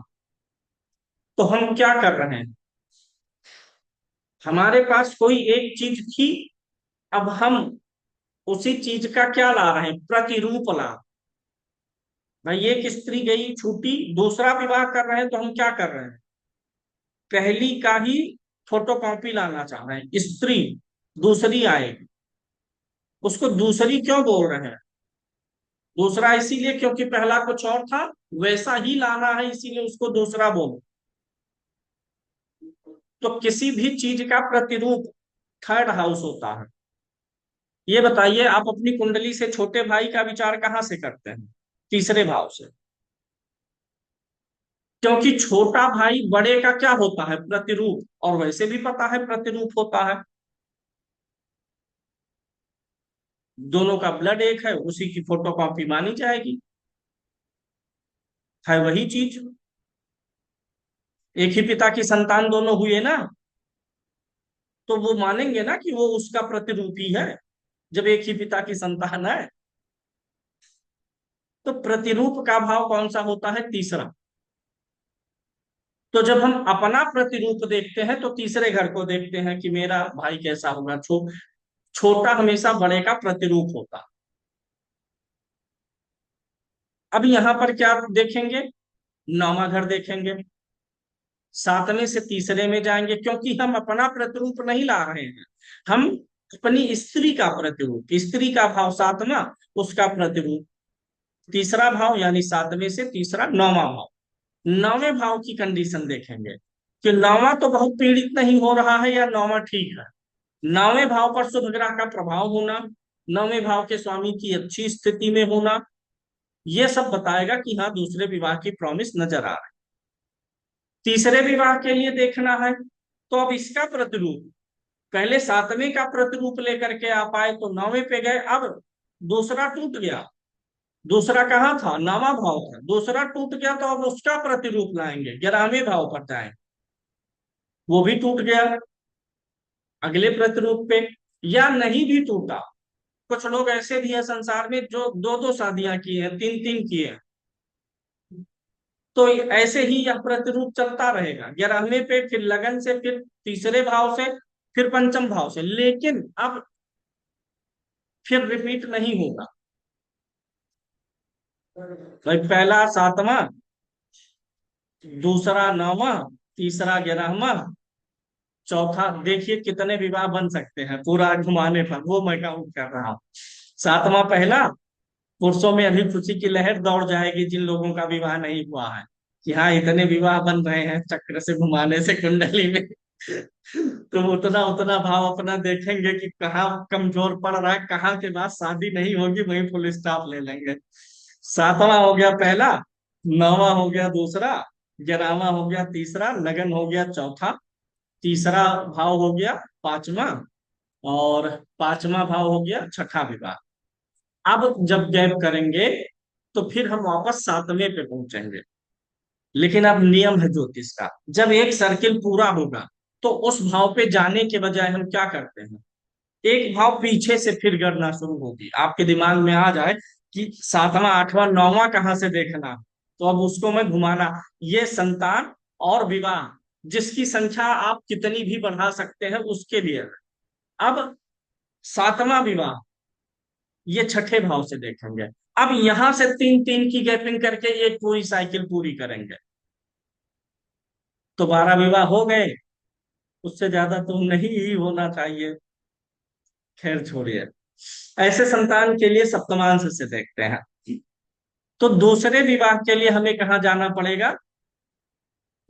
तो हम क्या कर रहे हैं? हमारे पास कोई एक चीज थी, अब हम उसी चीज का क्या ला रहे हैं? प्रतिरूप ला। भाई एक स्त्री गई छूटी, दूसरा विवाह कर रहे हैं, तो हम क्या कर रहे हैं? पहली का ही फोटोकॉपी लाना चाह रहे हैं। स्त्री दूसरी आएगी, उसको दूसरी क्यों बोल रहे हैं? दूसरा इसीलिए क्योंकि पहला कुछ और था, वैसा ही लाना है, इसीलिए उसको दूसरा बोलो। तो किसी भी चीज का प्रतिरूप थर्ड हाउस होता है। ये बताइए, आप अपनी कुंडली से छोटे भाई का विचार कहाँ से करते हैं? तीसरे भाव से। क्योंकि छोटा भाई बड़े का क्या होता है? प्रतिरूप। और वैसे भी पता है प्रतिरूप होता है, दोनों का ब्लड एक है, उसी की फोटोकॉपी मानी जाएगी। है वही चीज, एक ही पिता की संतान दोनों हुए ना, तो वो मानेंगे ना कि वो उसका प्रतिरूप ही है, जब एक ही पिता की संतान है। तो प्रतिरूप का भाव कौन सा होता है? तीसरा। तो जब हम अपना प्रतिरूप देखते हैं तो तीसरे घर को देखते हैं कि मेरा भाई कैसा होगा। छोटा हमेशा बड़े का प्रतिरूप होता। अब यहां पर क्या देखेंगे? नौवां घर देखेंगे, 7वें से तीसरे में जाएंगे, क्योंकि हम अपना प्रतिरूप नहीं ला रहे हैं, हम अपनी स्त्री का प्रतिरूप। स्त्री का भाव 7वां, उसका प्रतिरूप तीसरा भाव, यानी 7वें से तीसरा 9वां भाव। 9वें भाव की कंडीशन देखेंगे कि 9वां तो बहुत पीड़ित नहीं हो रहा है या 9वां ठीक है। 9वें भाव पर शुभ ग्रह का प्रभाव होना, 9वें भाव के स्वामी की अच्छी स्थिति में होना, यह सब बताएगा कि हाँ दूसरे विवाह की प्रॉमिस नजर आ रहा है। तीसरे विवाह के लिए देखना है तो अब इसका प्रतिरूप, पहले 7वें का प्रतिरूप लेकर के आप आए तो 9वें पे गए, अब दूसरा टूट गया। दूसरा कहाँ था? 9वां भाव था, दूसरा टूट गया, तो अब उसका प्रतिरूप लाएंगे, 11वें भाव पर जाए, वो भी टूट गया, अगले प्रतिरूप पे। या नहीं भी टूटा, कुछ लोग ऐसे भी है संसार में जो दो दो शादियां की हैं, तीन तीन की हैं, तो ऐसे ही यह प्रतिरूप चलता रहेगा। 11वें पे, फिर लगन से, फिर तीसरे भाव से, फिर पंचम भाव से, लेकिन अब फिर रिपीट नहीं होगा। भाई पहला 7वां, दूसरा 9वां, तीसरा 11वां, चौथा, देखिए कितने विवाह बन सकते हैं पूरा घुमाने पर, वो मैं काउंट कर रहा हूँ। 7वां पहला, पुरुषों में अभी खुशी की लहर दौड़ जाएगी जिन लोगों का विवाह नहीं हुआ है, कि हाँ इतने विवाह बन रहे हैं चक्र से घुमाने से कुंडली में। तो उतना उतना भाव अपना देखेंगे कि कहाँ कमजोर पड़ रहा है, कहाँ के बाद शादी नहीं होगी, वहीं फुल स्टॉप ले लेंगे। 7वां हो गया पहला, 9वां हो गया दूसरा, 11वां हो गया तीसरा, लगन हो गया चौथा, तीसरा भाव हो गया 5वां, और 5वां भाव हो गया छठा विवाह। अब जब गैप करेंगे तो फिर हम वापस 7वें पे पहुंचेंगे। लेकिन अब नियम है ज्योतिष का, जब एक सर्किल पूरा होगा तो उस भाव पे जाने के बजाय हम क्या करते हैं? एक भाव पीछे से फिर गणना शुरू होगी, आपके दिमाग में आ जाए कि सातवां आठवां नौवां कहाँ से देखना, तो अब उसको मैं घुमाना। ये संतान और विवाह, जिसकी संख्या आप कितनी भी बढ़ा सकते हैं उसके लिए। अब सातवां विवाह, ये छठे भाव से देखेंगे। अब यहां से तीन तीन की गैपिंग करके ये पूरी साइकिल पूरी करेंगे, तो 12 विवाह हो गए। उससे ज्यादा तो नहीं ही होना चाहिए। खैर छोड़िए, ऐसे संतान के लिए सप्तमांश से देखते हैं। तो दूसरे विवाह के लिए हमें कहाँ जाना पड़ेगा?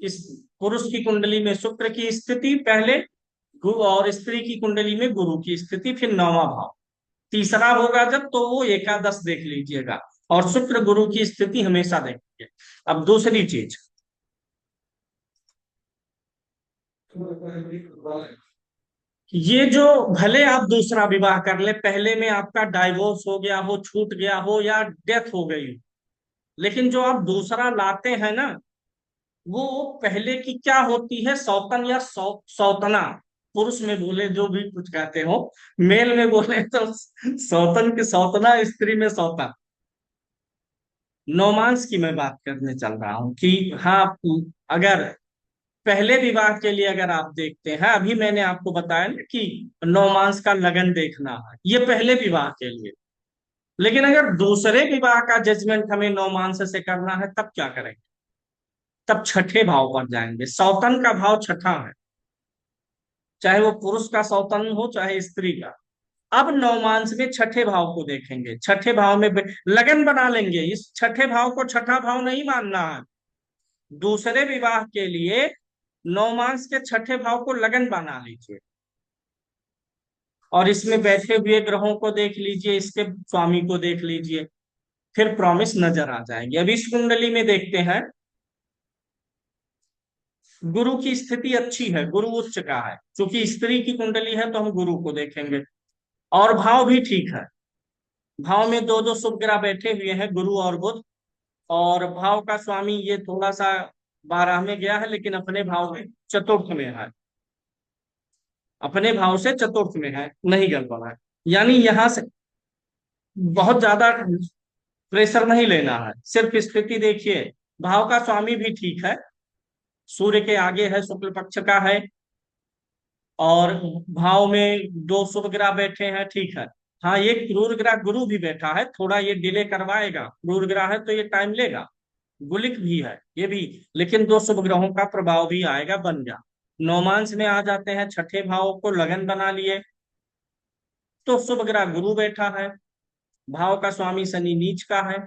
इस पुरुष की कुंडली में शुक्र की स्थिति पहले, गुरु, और स्त्री की कुंडली में गुरु की स्थिति, फिर नौवां भाव। तीसरा होगा जब, तो वो एकादश देख लीजिएगा। और शुक्र गुरु की स्थिति हमेशा देखेंगे। अब दूसरी चीज, ये जो, भले आप दूसरा विवाह कर ले, पहले में आपका डाइवोर्स हो गया हो, छूट गया हो, या डेथ हो गई, लेकिन जो आप दूसरा लाते हैं ना, वो पहले की क्या होती है, सौतन या सौतना। पुरुष में बोले जो भी कुछ कहते हो, मेल में बोले तो सौतन की सौतना, स्त्री में सौता। नौमांस की मैं बात करने चल रहा हूं कि हाँ, अगर पहले विवाह के लिए अगर आप देखते हैं, अभी मैंने आपको बताया ना कि नौमांस का लगन देखना है, ये पहले विवाह के लिए। लेकिन अगर दूसरे विवाह का जजमेंट हमें नौमांस से करना है, तब क्या करेंगे? तब छठे भाव पर जाएंगे। सौतन का भाव छठा है, चाहे वो पुरुष का सौतन हो चाहे स्त्री का। अब नौमांस में छठे भाव को देखेंगे। छठे भाव में लगन बना लेंगे। इस छठे भाव को छठा भाव नहीं मानना है। दूसरे विवाह के लिए नौमांस के छठे भाव को लगन बना लीजिए, और इसमें बैठे हुए ग्रहों को देख लीजिए, इसके स्वामी को देख लीजिए, फिर प्रॉमिस नजर आ जाएंगे। अब इस कुंडली में देखते हैं, गुरु की स्थिति अच्छी है, गुरु उच्च का है। क्योंकि स्त्री की कुंडली है तो हम गुरु को देखेंगे। और भाव भी ठीक है। भाव में दो दो शुभ ग्रह बैठे हुए हैं, गुरु और बुध। और भाव का स्वामी ये थोड़ा सा 12 में गया है, लेकिन अपने भाव में चतुर्थ में है। अपने भाव से चतुर्थ में है, नहीं गड़बड़ है। यानी यहां से बहुत ज्यादा प्रेशर नहीं लेना है, सिर्फ स्थिति देखिए। भाव का स्वामी भी ठीक है, सूर्य के आगे है, शुक्ल पक्ष का है। और भाव में दो शुभ ग्रह बैठे हैं, ठीक है। हाँ, ये क्रूर ग्रह गुरु भी बैठा है, थोड़ा ये डिले करवाएगा। क्रूर ग्रह है तो ये टाइम लेगा। गुलिक भी है ये भी, लेकिन दो शुभ ग्रहों का प्रभाव भी आएगा, बन जा। नौमांस में आ जाते हैं, छठे भाव को लगन बना लिए, तो शुभ ग्रह गुरु बैठा है। भाव का स्वामी शनि नीच का है।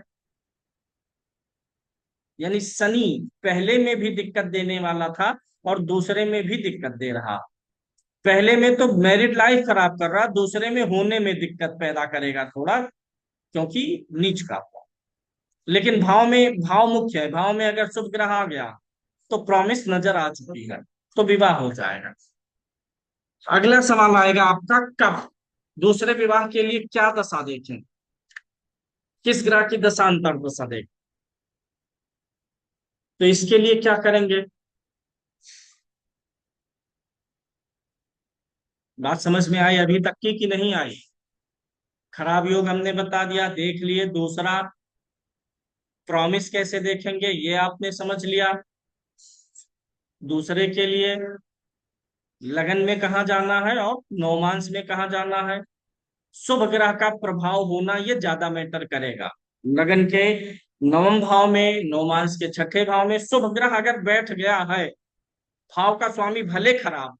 यानी शनि पहले में भी दिक्कत देने वाला था, और दूसरे में भी दिक्कत दे रहा। पहले में तो मैरिड लाइफ खराब कर रहा, दूसरे में होने में दिक्कत पैदा करेगा थोड़ा, क्योंकि नीच का। लेकिन भाव में, भाव मुख्य है, भाव में अगर शुभ ग्रह आ गया तो प्रॉमिस नजर आ चुकी है, तो विवाह हो जाएगा। अगला सवाल आएगा आपका, कब? दूसरे विवाह के लिए क्या दशा देखें, किस ग्रह की दशा अंतर दशा देखें? तो इसके लिए क्या करेंगे? बात समझ में आई अभी तक की कि नहीं आई? खराब योग हमने बता दिया, देख लिए। दूसरा, प्रॉमिस कैसे देखेंगे ये आपने समझ लिया। दूसरे के लिए लगन में कहा जाना है और नौमांस में कहा जाना है। शुभ ग्रह का प्रभाव होना ये ज्यादा मैटर करेगा। लगन के नवम भाव में, नौमांस के छठे भाव में शुभ ग्रह अगर बैठ गया है, भाव का स्वामी भले खराब,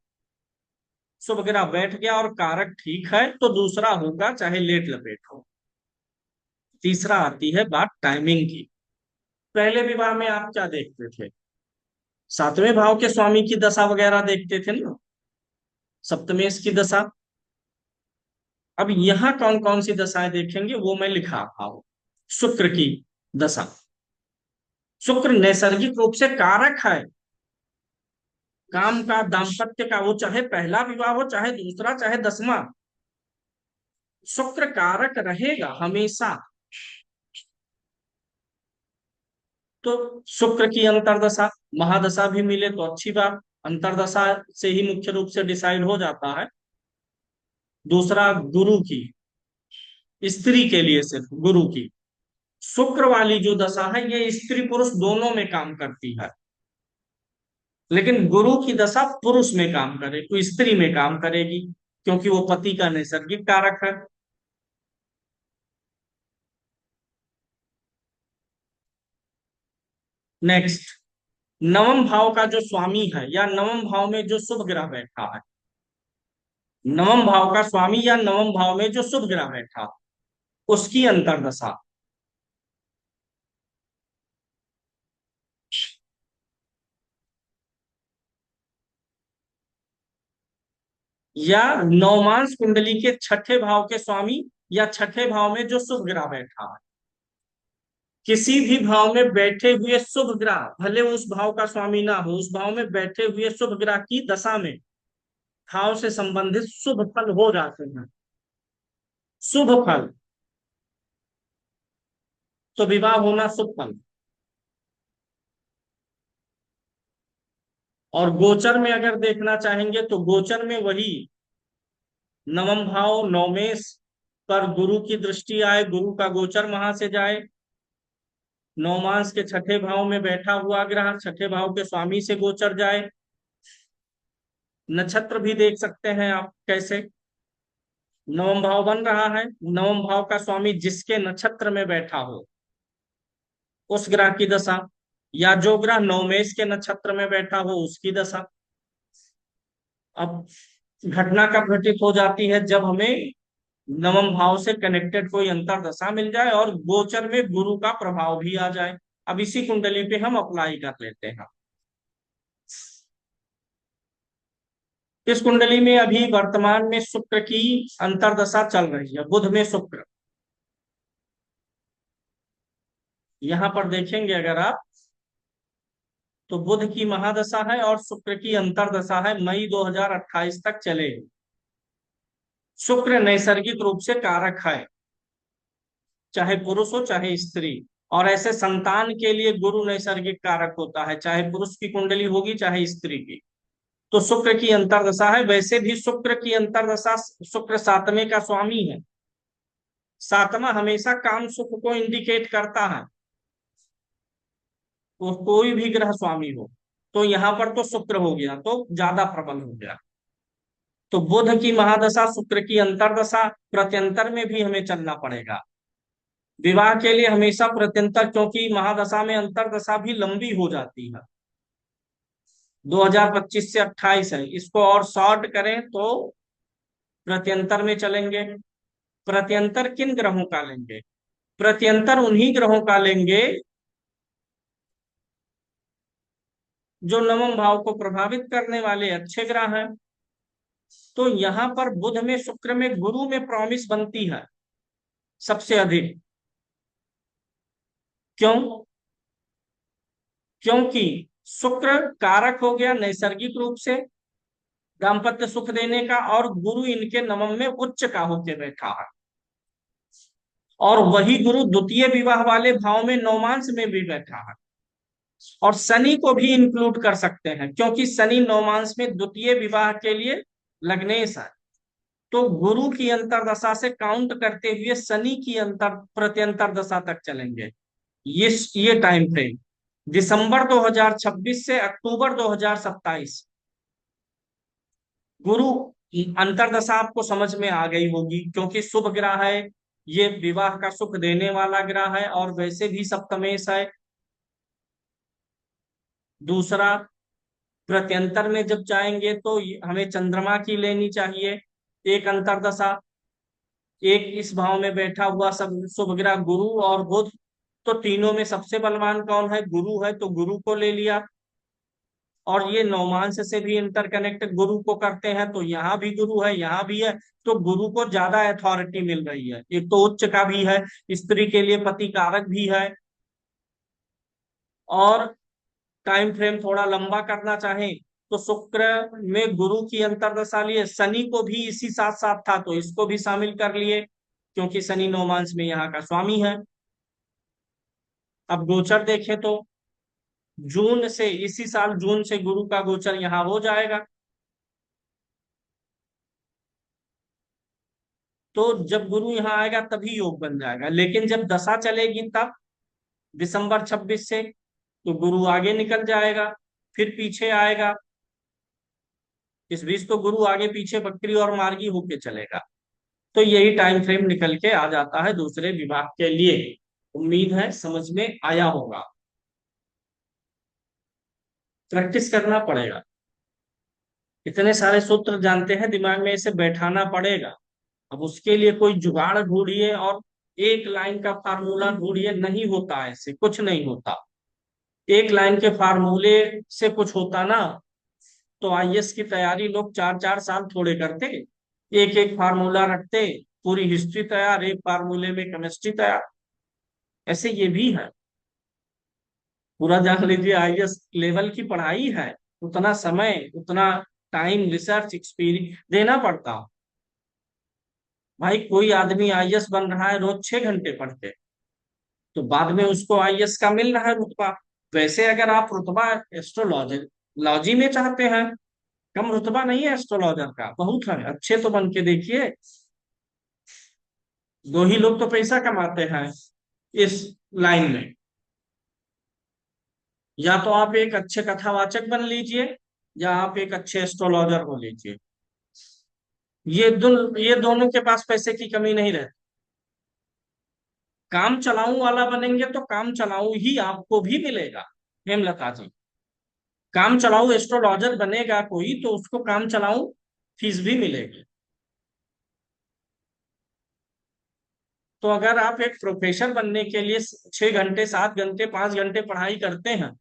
शुभ ग्रह बैठ गया और कारक ठीक है, तो दूसरा होगा चाहे लेट लपेट हो। तीसरा आती है बात टाइमिंग की। पहले विवाह में आप क्या देखते थे? सातवें भाव के स्वामी की दशा वगैरह देखते थे ना, सप्तमेश की दशा। अब यहाँ कौन कौन सी दशाएं देखेंगे वो मैं लिखा रहा हूं। शुक्र की दशा। शुक्र नैसर्गिक रूप से कारक है, काम का, दाम्पत्य का। वो चाहे पहला विवाह हो, चाहे दूसरा, चाहे 10वां, शुक्र कारक रहेगा हमेशा। तो शुक्र की अंतरदशा, महादशा भी मिले तो अच्छी बात। अंतरदशा से ही मुख्य रूप से डिसाइड हो जाता है। दूसरा, गुरु की, स्त्री के लिए सिर्फ गुरु की शुक्र वाली जो दशा है ये स्त्री पुरुष दोनों में काम करती है, लेकिन गुरु की दशा पुरुष में काम करे तो स्त्री में काम करेगी, क्योंकि वो पति का नैसर्गिक कारक है। नेक्स्ट, नवम भाव का जो स्वामी है या नवम भाव में जो शुभ ग्रह बैठा है, नवम भाव का स्वामी या नवम भाव में जो शुभ ग्रह बैठा, उसकी अंतर्दशा या नवमांश कुंडली के छठे भाव के स्वामी या छठे भाव में जो शुभ ग्रह बैठा है, किसी भी भाव में बैठे हुए शुभ ग्रह, भले उस भाव का स्वामी ना हो, उस भाव में बैठे हुए शुभ ग्रह की दशा में भाव से संबंधित शुभ फल हो जाते हैं। शुभ फल, तो विवाह होना शुभ फल। और गोचर में अगर देखना चाहेंगे तो गोचर में वही नवम भाव नवमेश पर गुरु की दृष्टि आए, गुरु का गोचर वहां से जाए, नवमांश के छठे भाव में बैठा हुआ ग्रह छठे भाव के स्वामी से गोचर जाए। नक्षत्र भी देख सकते हैं आप कैसे नवम भाव बन रहा है, नवम भाव का स्वामी जिसके नक्षत्र में बैठा हो उस ग्रह की दशा, या जो ग्रह नवमेश के नक्षत्र में बैठा हो उसकी दशा। अब घटना कब घटित हो जाती है, जब हमें नवम भाव से कनेक्टेड कोई अंतर दशा मिल जाए और गोचर में गुरु का प्रभाव भी आ जाए। अब इसी कुंडली पे हम अप्लाई कर लेते हैं। इस कुंडली में अभी वर्तमान में शुक्र की अंतरदशा चल रही है, बुध में शुक्र। यहां पर देखेंगे अगर आप तो बुध की महादशा है और शुक्र की अंतरदशा है, मई 2028 तक चलेगी। शुक्र नैसर्गिक रूप से कारक है, चाहे पुरुष हो चाहे स्त्री। और ऐसे संतान के लिए गुरु नैसर्गिक कारक होता है, चाहे पुरुष की कुंडली होगी चाहे स्त्री की। तो शुक्र की अंतरदशा है। वैसे भी शुक्र की अंतरदशा, शुक्र सातवें का स्वामी है। सातवां हमेशा काम सुख को इंडिकेट करता है, तो कोई भी ग्रह स्वामी हो। तो यहाँ पर तो शुक्र हो गया तो ज्यादा प्रबल हो गया। तो बुध की महादशा, शुक्र की अंतरदशा, प्रत्यंतर में भी हमें चलना पड़ेगा विवाह के लिए हमेशा प्रत्यंतर, क्योंकि महादशा में अंतरदशा भी लंबी हो जाती है। 2025 से 28 है, इसको और शॉर्ट करें तो प्रत्यंतर में चलेंगे। प्रत्यंतर किन ग्रहों का लेंगे? प्रत्यंतर उन्हीं ग्रहों का लेंगे जो नवम भाव को प्रभावित करने वाले अच्छे ग्रह हैं। तो यहां पर बुध में शुक्र में गुरु में प्रॉमिस बनती है सबसे अधिक। क्यों? क्योंकि शुक्र कारक हो गया नैसर्गिक रूप से दाम्पत्य सुख देने का, और गुरु इनके नवम में उच्च का होके बैठा है। और वही गुरु द्वितीय विवाह वाले भाव में नवमांश में भी बैठा है। और शनि को भी इंक्लूड कर सकते हैं, क्योंकि शनि नवमांश में द्वितीय विवाह के लिए लग्नेश है। तो गुरु की अंतरदशा से काउंट करते हुए शनि की अंतर प्रत्यंतर दशा तक चलेंगे। ये टाइम फ्रेम दिसंबर 2026 से अक्टूबर 2027। गुरु अंतरदशा आपको समझ में आ गई होगी, क्योंकि शुभ ग्रह है, ये विवाह का सुख देने वाला ग्रह है, और वैसे भी सप्तमेश है। दूसरा, प्रत्यंतर में जब जाएंगे तो हमें चंद्रमा की लेनी चाहिए एक अंतरदशा। एक इस भाव में बैठा हुआ सब शुभ ग्रह गुरु और बुध, तो तीनों में सबसे बलवान कौन है? गुरु है, तो गुरु को ले लिया। और ये नवमांश से भी इंटरकनेक्ट गुरु को करते हैं, तो यहाँ भी गुरु है यहाँ भी है, तो गुरु को ज्यादा अथॉरिटी मिल रही है। एक तो उच्च का भी है, स्त्री के लिए पति कारक भी है। और टाइम फ्रेम थोड़ा लंबा करना चाहें तो शुक्र में गुरु की अंतरदशा लिए, शनि को भी इसी साथ साथ था तो इसको भी शामिल कर लिए, क्योंकि शनि नवमांश में यहाँ का स्वामी है। अब गोचर देखें तो जून से, इसी साल जून से गुरु का गोचर यहाँ हो जाएगा। तो जब गुरु यहाँ आएगा तभी योग बन जाएगा, लेकिन जब दशा चलेगी तब दिसंबर 26 से, तो गुरु आगे निकल जाएगा, फिर पीछे आएगा। इस बीच तो गुरु आगे पीछे बकरी और मार्गी होके चलेगा। तो यही टाइम फ्रेम निकल के आ जाता है दूसरे विभाग के लिए। उम्मीद है समझ में आया होगा। प्रैक्टिस करना पड़ेगा। इतने सारे सूत्र जानते हैं, दिमाग में इसे बैठाना पड़ेगा। अब उसके लिए कोई जुगाड़ ढूंढिए और एक लाइन का फार्मूला ढूंढिए, नहीं होता, ऐसे कुछ नहीं होता। एक लाइन के फार्मूले से कुछ होता ना, तो आईएएस की तैयारी लोग 4-4 साल थोड़े करते। एक एक फार्मूला रखते, पूरी हिस्ट्री तैयार, एक फार्मूले में केमिस्ट्री तैयार। ऐसे ये भी है। पूरा जान लीजिए, आईएएस लेवल की पढ़ाई है। उतना समय, उतना टाइम, रिसर्च, एक्सपीरियंस देना पड़ता। भाई कोई आदमी आईएएस बन रहा है रोज 6 घंटे पढ़ के, तो बाद में उसको आईएएस का मिल रहा है रुतबा। वैसे अगर आप रुतबा एस्ट्रोलॉजर लॉजी में चाहते हैं, कम रुतबा नहीं है एस्ट्रोलॉजर का, बहुत है, अच्छे तो बन के देखिए। दो ही लोग तो पैसा कमाते हैं इस लाइन में। या तो आप एक अच्छे कथावाचक बन लीजिए, या आप एक अच्छे एस्ट्रोलॉजर हो लीजिए। ये दोनों के पास पैसे की कमी नहीं रहती। काम चलाऊ वाला बनेंगे तो काम चलाऊ ही आपको भी मिलेगा। हेमलता जी, काम चलाऊ एस्ट्रोलॉजर बनेगा कोई तो उसको काम चलाऊ फीस भी मिलेगी। तो अगर आप एक प्रोफेसर बनने के लिए 6 घंटे, 7 घंटे, 5 घंटे पढ़ाई करते हैं,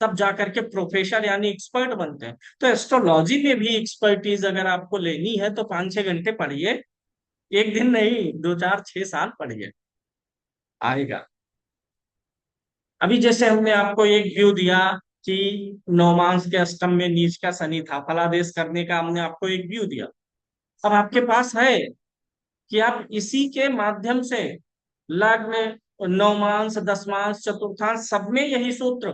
तब जाकर के प्रोफेसर यानी एक्सपर्ट बनते हैं। तो एस्ट्रोलॉजी में भी एक्सपर्टीज अगर आपको लेनी है तो 5-6 घंटे पढ़िए। एक दिन नहीं, 2, 4, 6 साल पढ़िए, आएगा। अभी जैसे हमने आपको एक व्यू दिया कि नवमांश के अष्टम में नीच का शनि था, फलादेश करने का हमने आपको एक व्यू दिया। अब आपके पास है कि आप इसी के माध्यम से लग्न, नवमांश, दशमांश, चतुर्थांश सब में यही सूत्र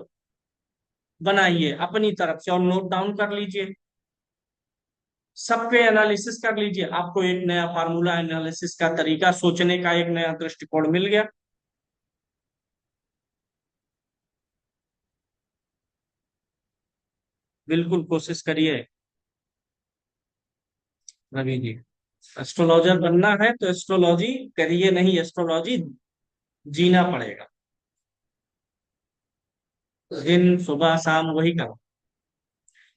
बनाइए अपनी तरफ से और नोट डाउन कर लीजिए। सब पे एनालिसिस कर लीजिए, आपको एक नया फार्मूला, एनालिसिस का तरीका, सोचने का एक नया दृष्टिकोण मिल गया। बिल्कुल कोशिश करिए रवि जी। एस्ट्रोलॉजर बनना है तो एस्ट्रोलॉजी करिए नहीं, एस्ट्रोलॉजी जीना पड़ेगा। दिन सुबह शाम वही करो।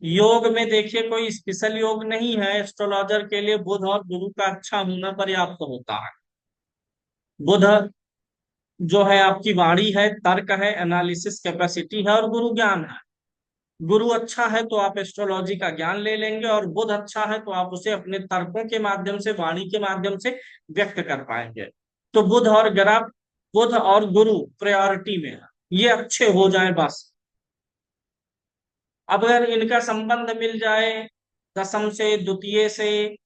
योग में देखिए कोई स्पेशल योग नहीं है, एस्ट्रोलॉजर के लिए बुध और गुरु का अच्छा होना पर्याप्त होता है। बुध जो है आपकी वाणी है, तर्क है, एनालिसिस कैपेसिटी है, और गुरु ज्ञान है। गुरु अच्छा है तो आप एस्ट्रोलॉजी का ज्ञान ले लेंगे, और बुध अच्छा है तो आप उसे अपने तर्कों के माध्यम से, वाणी के माध्यम से व्यक्त कर पाएंगे। तो बुध और गुरु प्रायोरिटी में है, ये अच्छे हो जाए बस। अब अगर इनका संबंध मिल जाए दसम से, द्वितीय से,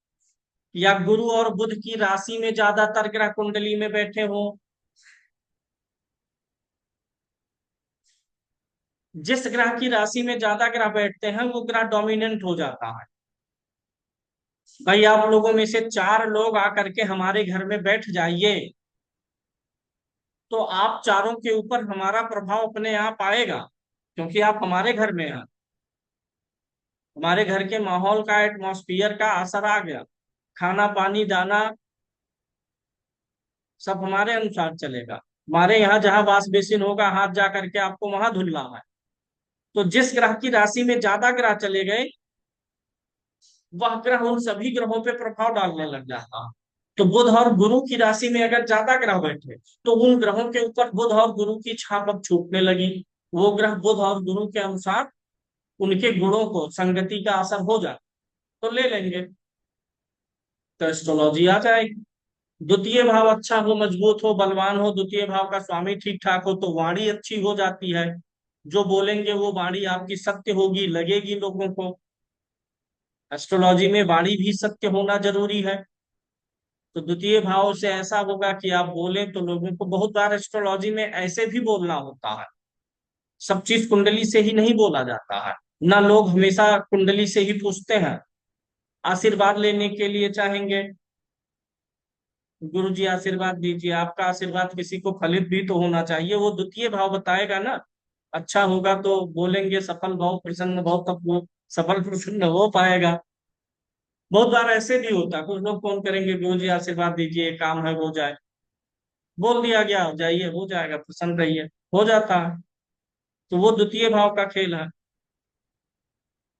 या गुरु और बुध की राशि में ज्यादातर ग्रह कुंडली में बैठे हो, जिस ग्रह की राशि में ज्यादा ग्रह बैठते हैं वो ग्रह डोमिनेंट हो जाता है। भाई आप लोगों में से 4 लोग आकर के हमारे घर में बैठ जाइए, तो आप चारों के ऊपर हमारा प्रभाव अपने आप आएगा, क्योंकि आप हमारे घर में हैं। हमारे घर के माहौल का, एटमॉस्फियर का असर आ गया। खाना पानी दाना सब हमारे अनुसार चलेगा। हमारे यहाँ जहां वाश बेसिन होगा, हाथ जा करके आपको वहां धुलना है। तो जिस ग्रह की राशि में ज्यादा ग्रह चले गए, वह ग्रह उन सभी ग्रहों पे प्रभाव डालने लग जाता है। तो बुध और गुरु की राशि में अगर ज्यादा ग्रह बैठे, तो उन ग्रहों के ऊपर बुध और गुरु की छाप अब छूटने लगी। वो ग्रह बुध और गुरु के अनुसार उनके गुणों को, संगति का असर हो जाए तो ले लेंगे, तो एस्ट्रोलॉजी आ जाएगी। द्वितीय भाव अच्छा हो, मजबूत हो, बलवान हो, द्वितीय भाव का स्वामी ठीक ठाक हो, तो वाणी अच्छी हो जाती है। जो बोलेंगे वो वाणी आपकी सत्य होगी, लगेगी लोगों को। एस्ट्रोलॉजी में वाणी भी सत्य होना जरूरी है। तो द्वितीय भाव से ऐसा होगा कि आप बोले तो लोगों को, बहुत बार एस्ट्रोलॉजी में ऐसे भी बोलना होता है। सब चीज कुंडली से ही नहीं बोला जाता है ना, लोग हमेशा कुंडली से ही पूछते हैं। आशीर्वाद लेने के लिए चाहेंगे गुरु जी आशीर्वाद दीजिए, आपका आशीर्वाद किसी को फलित भी तो होना चाहिए, वो द्वितीय भाव बताएगा ना। अच्छा होगा तो बोलेंगे सफल भाव प्रसन्न भाव, तब वो सफल प्रसन्न हो पाएगा। बहुत बार ऐसे भी होता है, कुछ लोग फोन करेंगे गुरु जी आशीर्वाद दीजिए काम है हो जाए, बोल दिया गया जाइए हो जाएगा प्रसन्न रहिए, हो जाता है। तो वो द्वितीय भाव का खेल है।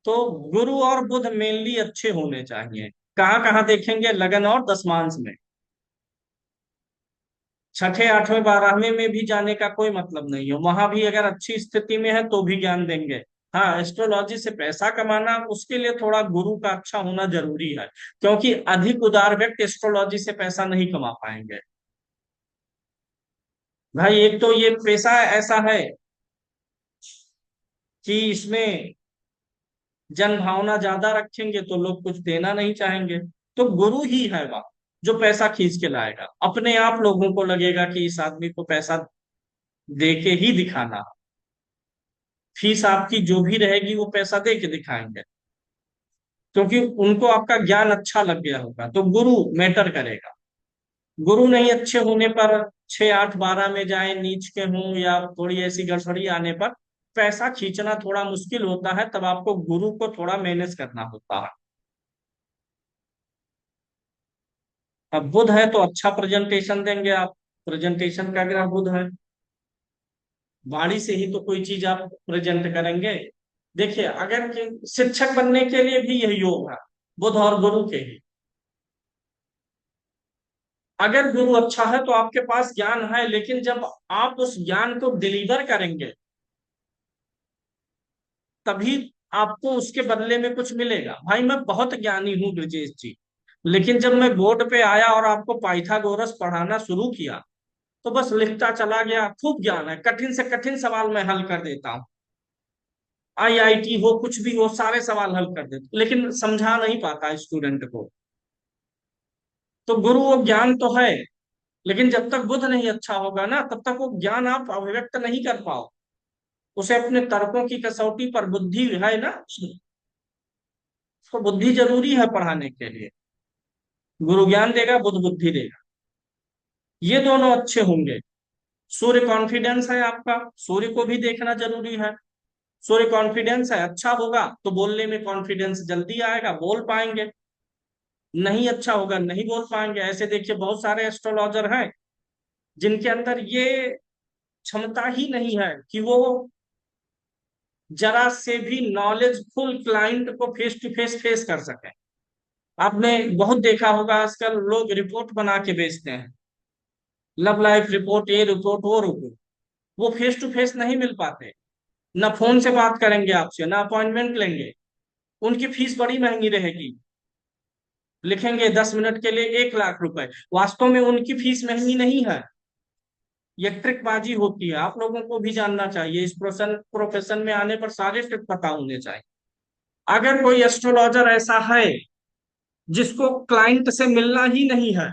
तो गुरु और बुध मेनली अच्छे होने चाहिए। कहाँ कहाँ देखेंगे, लगन और दशमांश में। छठे आठवें बारहवें में भी जाने का कोई मतलब नहीं है, वहां भी अगर अच्छी स्थिति में है तो भी ज्ञान देंगे। हाँ, एस्ट्रोलॉजी से पैसा कमाना उसके लिए थोड़ा गुरु का अच्छा होना जरूरी है, क्योंकि अधिक उदार व्यक्ति एस्ट्रोलॉजी से पैसा नहीं कमा पाएंगे। भाई एक तो ये पैसा ऐसा है कि इसमें जन भावना ज्यादा रखेंगे तो लोग कुछ देना नहीं चाहेंगे। तो गुरु ही है वह जो पैसा खींच के लाएगा, अपने आप लोगों को लगेगा कि इस आदमी को पैसा दे के ही दिखाना। फीस आपकी जो भी रहेगी वो पैसा दे के दिखाएंगे, क्योंकि उनको आपका ज्ञान अच्छा लग गया होगा। तो गुरु मैटर करेगा। गुरु नहीं अच्छे होने पर, 6 8 12 में जाए नीच के हों या थोड़ी ऐसी गड़बड़ी आने पर पैसा खींचना थोड़ा मुश्किल होता है, तब आपको गुरु को थोड़ा मैनेज करना होता है। अब बुध है तो अच्छा प्रेजेंटेशन देंगे आप, प्रेजेंटेशन का ग्रह बुध है, वाणी से ही तो कोई चीज आप प्रेजेंट करेंगे। देखिए अगर शिक्षक बनने के लिए भी यही योग है, बुध और गुरु के ही। अगर गुरु अच्छा है तो आपके पास ज्ञान है, लेकिन जब आप उस ज्ञान को डिलीवर करेंगे तभी आपको उसके बदले में कुछ मिलेगा। भाई मैं बहुत ज्ञानी हूं ब्रजेश जी, लेकिन जब मैं बोर्ड पे आया और आपको पाइथागोरस पढ़ाना शुरू किया तो बस लिखता चला गया। खूब ज्ञान है, कठिन से कठिन सवाल मैं हल कर देता हूँ, आईआईटी हो कुछ भी हो सारे सवाल हल कर देता हूं, लेकिन समझा नहीं पाता स्टूडेंट को। तो गुरु वो ज्ञान तो है, लेकिन जब तक बुद्ध नहीं अच्छा होगा ना तब तक वो ज्ञान आप अभिव्यक्त नहीं कर पाओ। उसे अपने तर्कों की कसौटी पर बुद्धि है ना, तो बुद्धि जरूरी है पढ़ाने के लिए। गुरु ज्ञान देगा, बुद्ध बुद्धि देगा, ये दोनों अच्छे होंगे। सूर्य कॉन्फिडेंस है आपका, सूर्य को भी देखना जरूरी है। सूर्य कॉन्फिडेंस है, अच्छा होगा तो बोलने में कॉन्फिडेंस जल्दी आएगा, बोल पाएंगे। नहीं अच्छा होगा नहीं बोल पाएंगे। ऐसे देखिए बहुत सारे एस्ट्रोलॉजर हैं जिनके अंदर ये क्षमता ही नहीं है कि वो जरा से भी नॉलेजफुल क्लाइंट को फेस टू फेस कर सके। आपने बहुत देखा होगा आजकल लोग रिपोर्ट बना के बेचते हैं, लव लाइफ रिपोर्ट, ये रिपोर्ट वो रिपोर्ट, वो फेस टू फेस नहीं मिल पाते। ना फोन से बात करेंगे आपसे, ना अपॉइंटमेंट लेंगे। उनकी फीस बड़ी महंगी रहेगी, लिखेंगे 10 मिनट के लिए 1 लाख रुपए, वास्तव में उनकी फीस महंगी नहीं है। ये ट्रिकबाजी होती है, आप लोगों को भी जानना चाहिए। इस प्रोफेशन में आने पर सारे ट्रिक पता होने चाहिए। अगर कोई एस्ट्रोलॉजर ऐसा है जिसको क्लाइंट से मिलना ही नहीं है,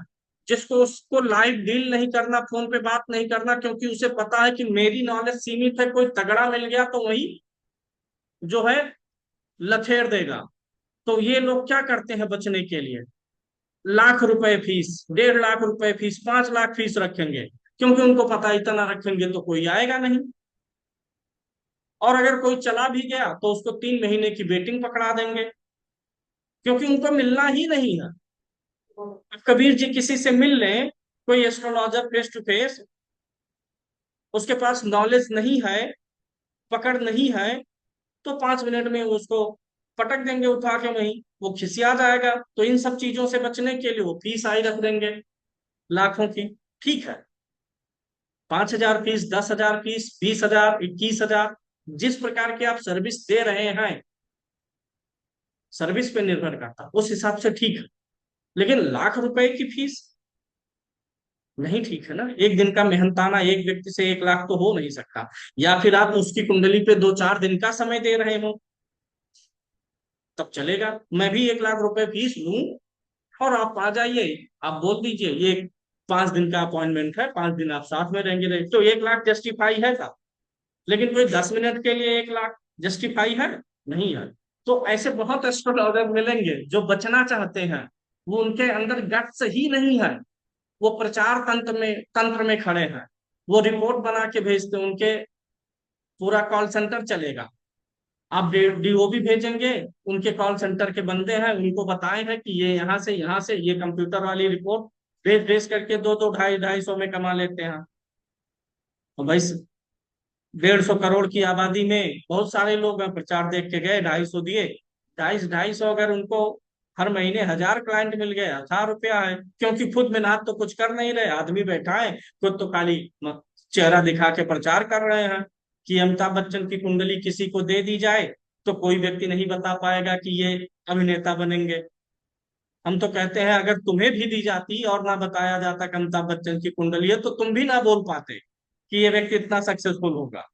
जिसको उसको लाइव डील नहीं करना, फोन पे बात नहीं करना, क्योंकि उसे पता है कि मेरी नॉलेज सीमित है, कोई तगड़ा मिल गया तो वही जो है लथेड़ देगा। तो ये लोग क्या करते हैं बचने के लिए, लाख रुपए फीस, 1.5 लाख रुपए फीस, 5 लाख फीस रखेंगे, क्योंकि उनको पता है इतना रखेंगे तो कोई आएगा नहीं। और अगर कोई चला भी गया तो उसको 3 महीने की वेटिंग पकड़ा देंगे, क्योंकि उनको मिलना ही नहीं है। अब कबीर जी किसी से मिल लें, कोई एस्ट्रोलॉजर फेस टू फेस, उसके पास नॉलेज नहीं है, पकड़ नहीं है, तो 5 मिनट में उसको पटक देंगे उठा के वहीं, वो खिसिया जाएगा। तो इन सब चीजों से बचने के लिए वो फीस आई रख देंगे लाखों की। ठीक है, 5,000 फीस, 10,000 फीस, 20,000, 21,000, जिस प्रकार की आप सर्विस दे रहे हैं सर्विस पे निर्भर करता, उस हिसाब से ठीक है। लेकिन लाख रुपए की फीस नहीं ठीक है ना। एक दिन का मेहनताना एक व्यक्ति से 1 लाख तो हो नहीं सकता। या फिर आप उसकी कुंडली पे 2 4 दिन का समय दे रहे हो तब चलेगा, मैं भी 1 लाख रुपए फीस लूं और आप आ जाइए, आप बोल दीजिए ये 5 दिन का अपॉइंटमेंट है, 5 दिन आप साथ में रहेंगे, रहे तो 1 लाख जस्टिफाई है का। लेकिन कोई 10 मिनट के लिए 1 लाख जस्टिफाई है, नहीं है। तो ऐसे बहुत एस्ट्रोलॉजर मिलेंगे जो बचना चाहते हैं, वो उनके अंदर गट्स ही नहीं है। वो प्रचार तंत्र में खड़े हैं। वो रिपोर्ट बना के भेजते हैं, उनके पूरा कॉल सेंटर चलेगा। आप डीओबी भेजेंगे, उनके कॉल सेंटर के बंदे हैं, उनको बताए हैं कि ये यहाँ से ये कंप्यूटर वाली रिपोर्ट भेज भेज करके दो दो ढाई ढाई सौ में कमा लेते हैं। और भाई 150 करोड़ की आबादी में बहुत सारे लोग हैं, प्रचार देख के गए, 250 दिए, ढाई ढाई सौ, अगर उनको हर महीने 1,000 क्लाइंट मिल गए, 1,000 रुपया है। क्योंकि खुद मेहनत तो कुछ कर नहीं रहे, आदमी बैठा है, खुद तो खाली चेहरा दिखा के प्रचार कर रहे हैं कि अमिताभ बच्चन की कुंडली किसी को दे दी जाए तो कोई व्यक्ति नहीं बता पाएगा कि ये अभिनेता बनेंगे। हम तो कहते हैं अगर तुम्हें भी दी जाती और ना बताया जाता कि अमिताभ बच्चन की कुंडली है, तो तुम भी ना बोल पाते कि ये व्यक्ति इतना सक्सेसफुल होगा।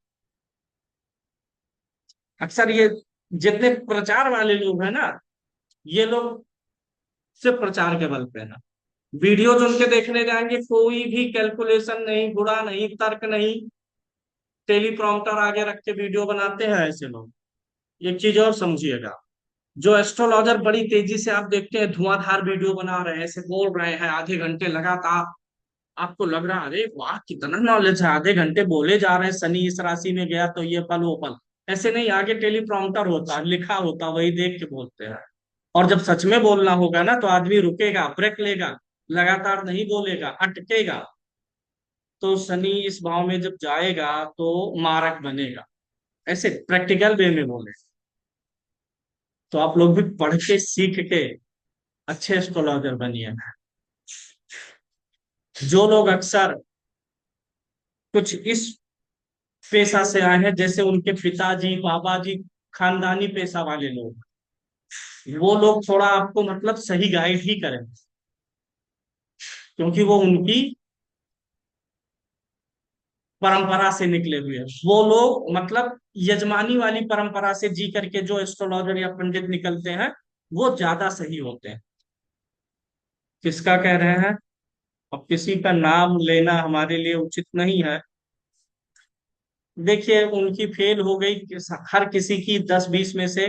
अक्सर ये जितने प्रचार वाले लोग हैं ना, ये लोग सिर्फ प्रचार के बल पे ना, वीडियो जो उनके देखने जाएंगे कोई भी कैलकुलेशन नहीं, गुणा नहीं, तर्क नहीं, टेलीप्रॉम्प्टर आगे रख के वीडियो बनाते हैं ऐसे लोग। एक चीज और समझिएगा, जो एस्ट्रोलॉजर बड़ी तेजी से आप देखते हैं धुआंधार वीडियो बना रहे हैं, ऐसे बोल रहे हैं आधे घंटे लगातार, आपको लग रहा है अरे वाह कितना नॉलेज है, आधे घंटे बोले जा रहे हैं शनि इस राशि में गया तो ये पल वो पल। ऐसे नहीं, आगे टेलीप्रॉम्प्टर होता है, लिखा होता, वही देख के बोलते हैं। और जब सच में बोलना होगा ना तो आदमी रुकेगा, ब्रेक लेगा, लगातार नहीं बोलेगा, अटकेगा। तो शनि इस भाव में जब जाएगा तो मारक बनेगा, ऐसे प्रैक्टिकल वे में बोले। तो आप लोग भी पढ़ के सीख के अच्छे एस्ट्रोलॉजर बनिए। जो लोग अक्सर कुछ इस पेशा से आए हैं, जैसे उनके पिताजी बाबा जी खानदानी पेशा वाले लोग, वो लोग थोड़ा आपको मतलब सही गाइड ही करें, क्योंकि वो उनकी परंपरा से निकले हुए हैं। वो लोग मतलब यजमानी वाली परंपरा से जी करके जो एस्ट्रोलॉजर या पंडित निकलते हैं, वो ज्यादा सही होते हैं। किसका कह रहे हैं? अब किसी का नाम लेना हमारे लिए उचित नहीं है। देखिए उनकी फेल हो गई, हर किसी की 10-20 में से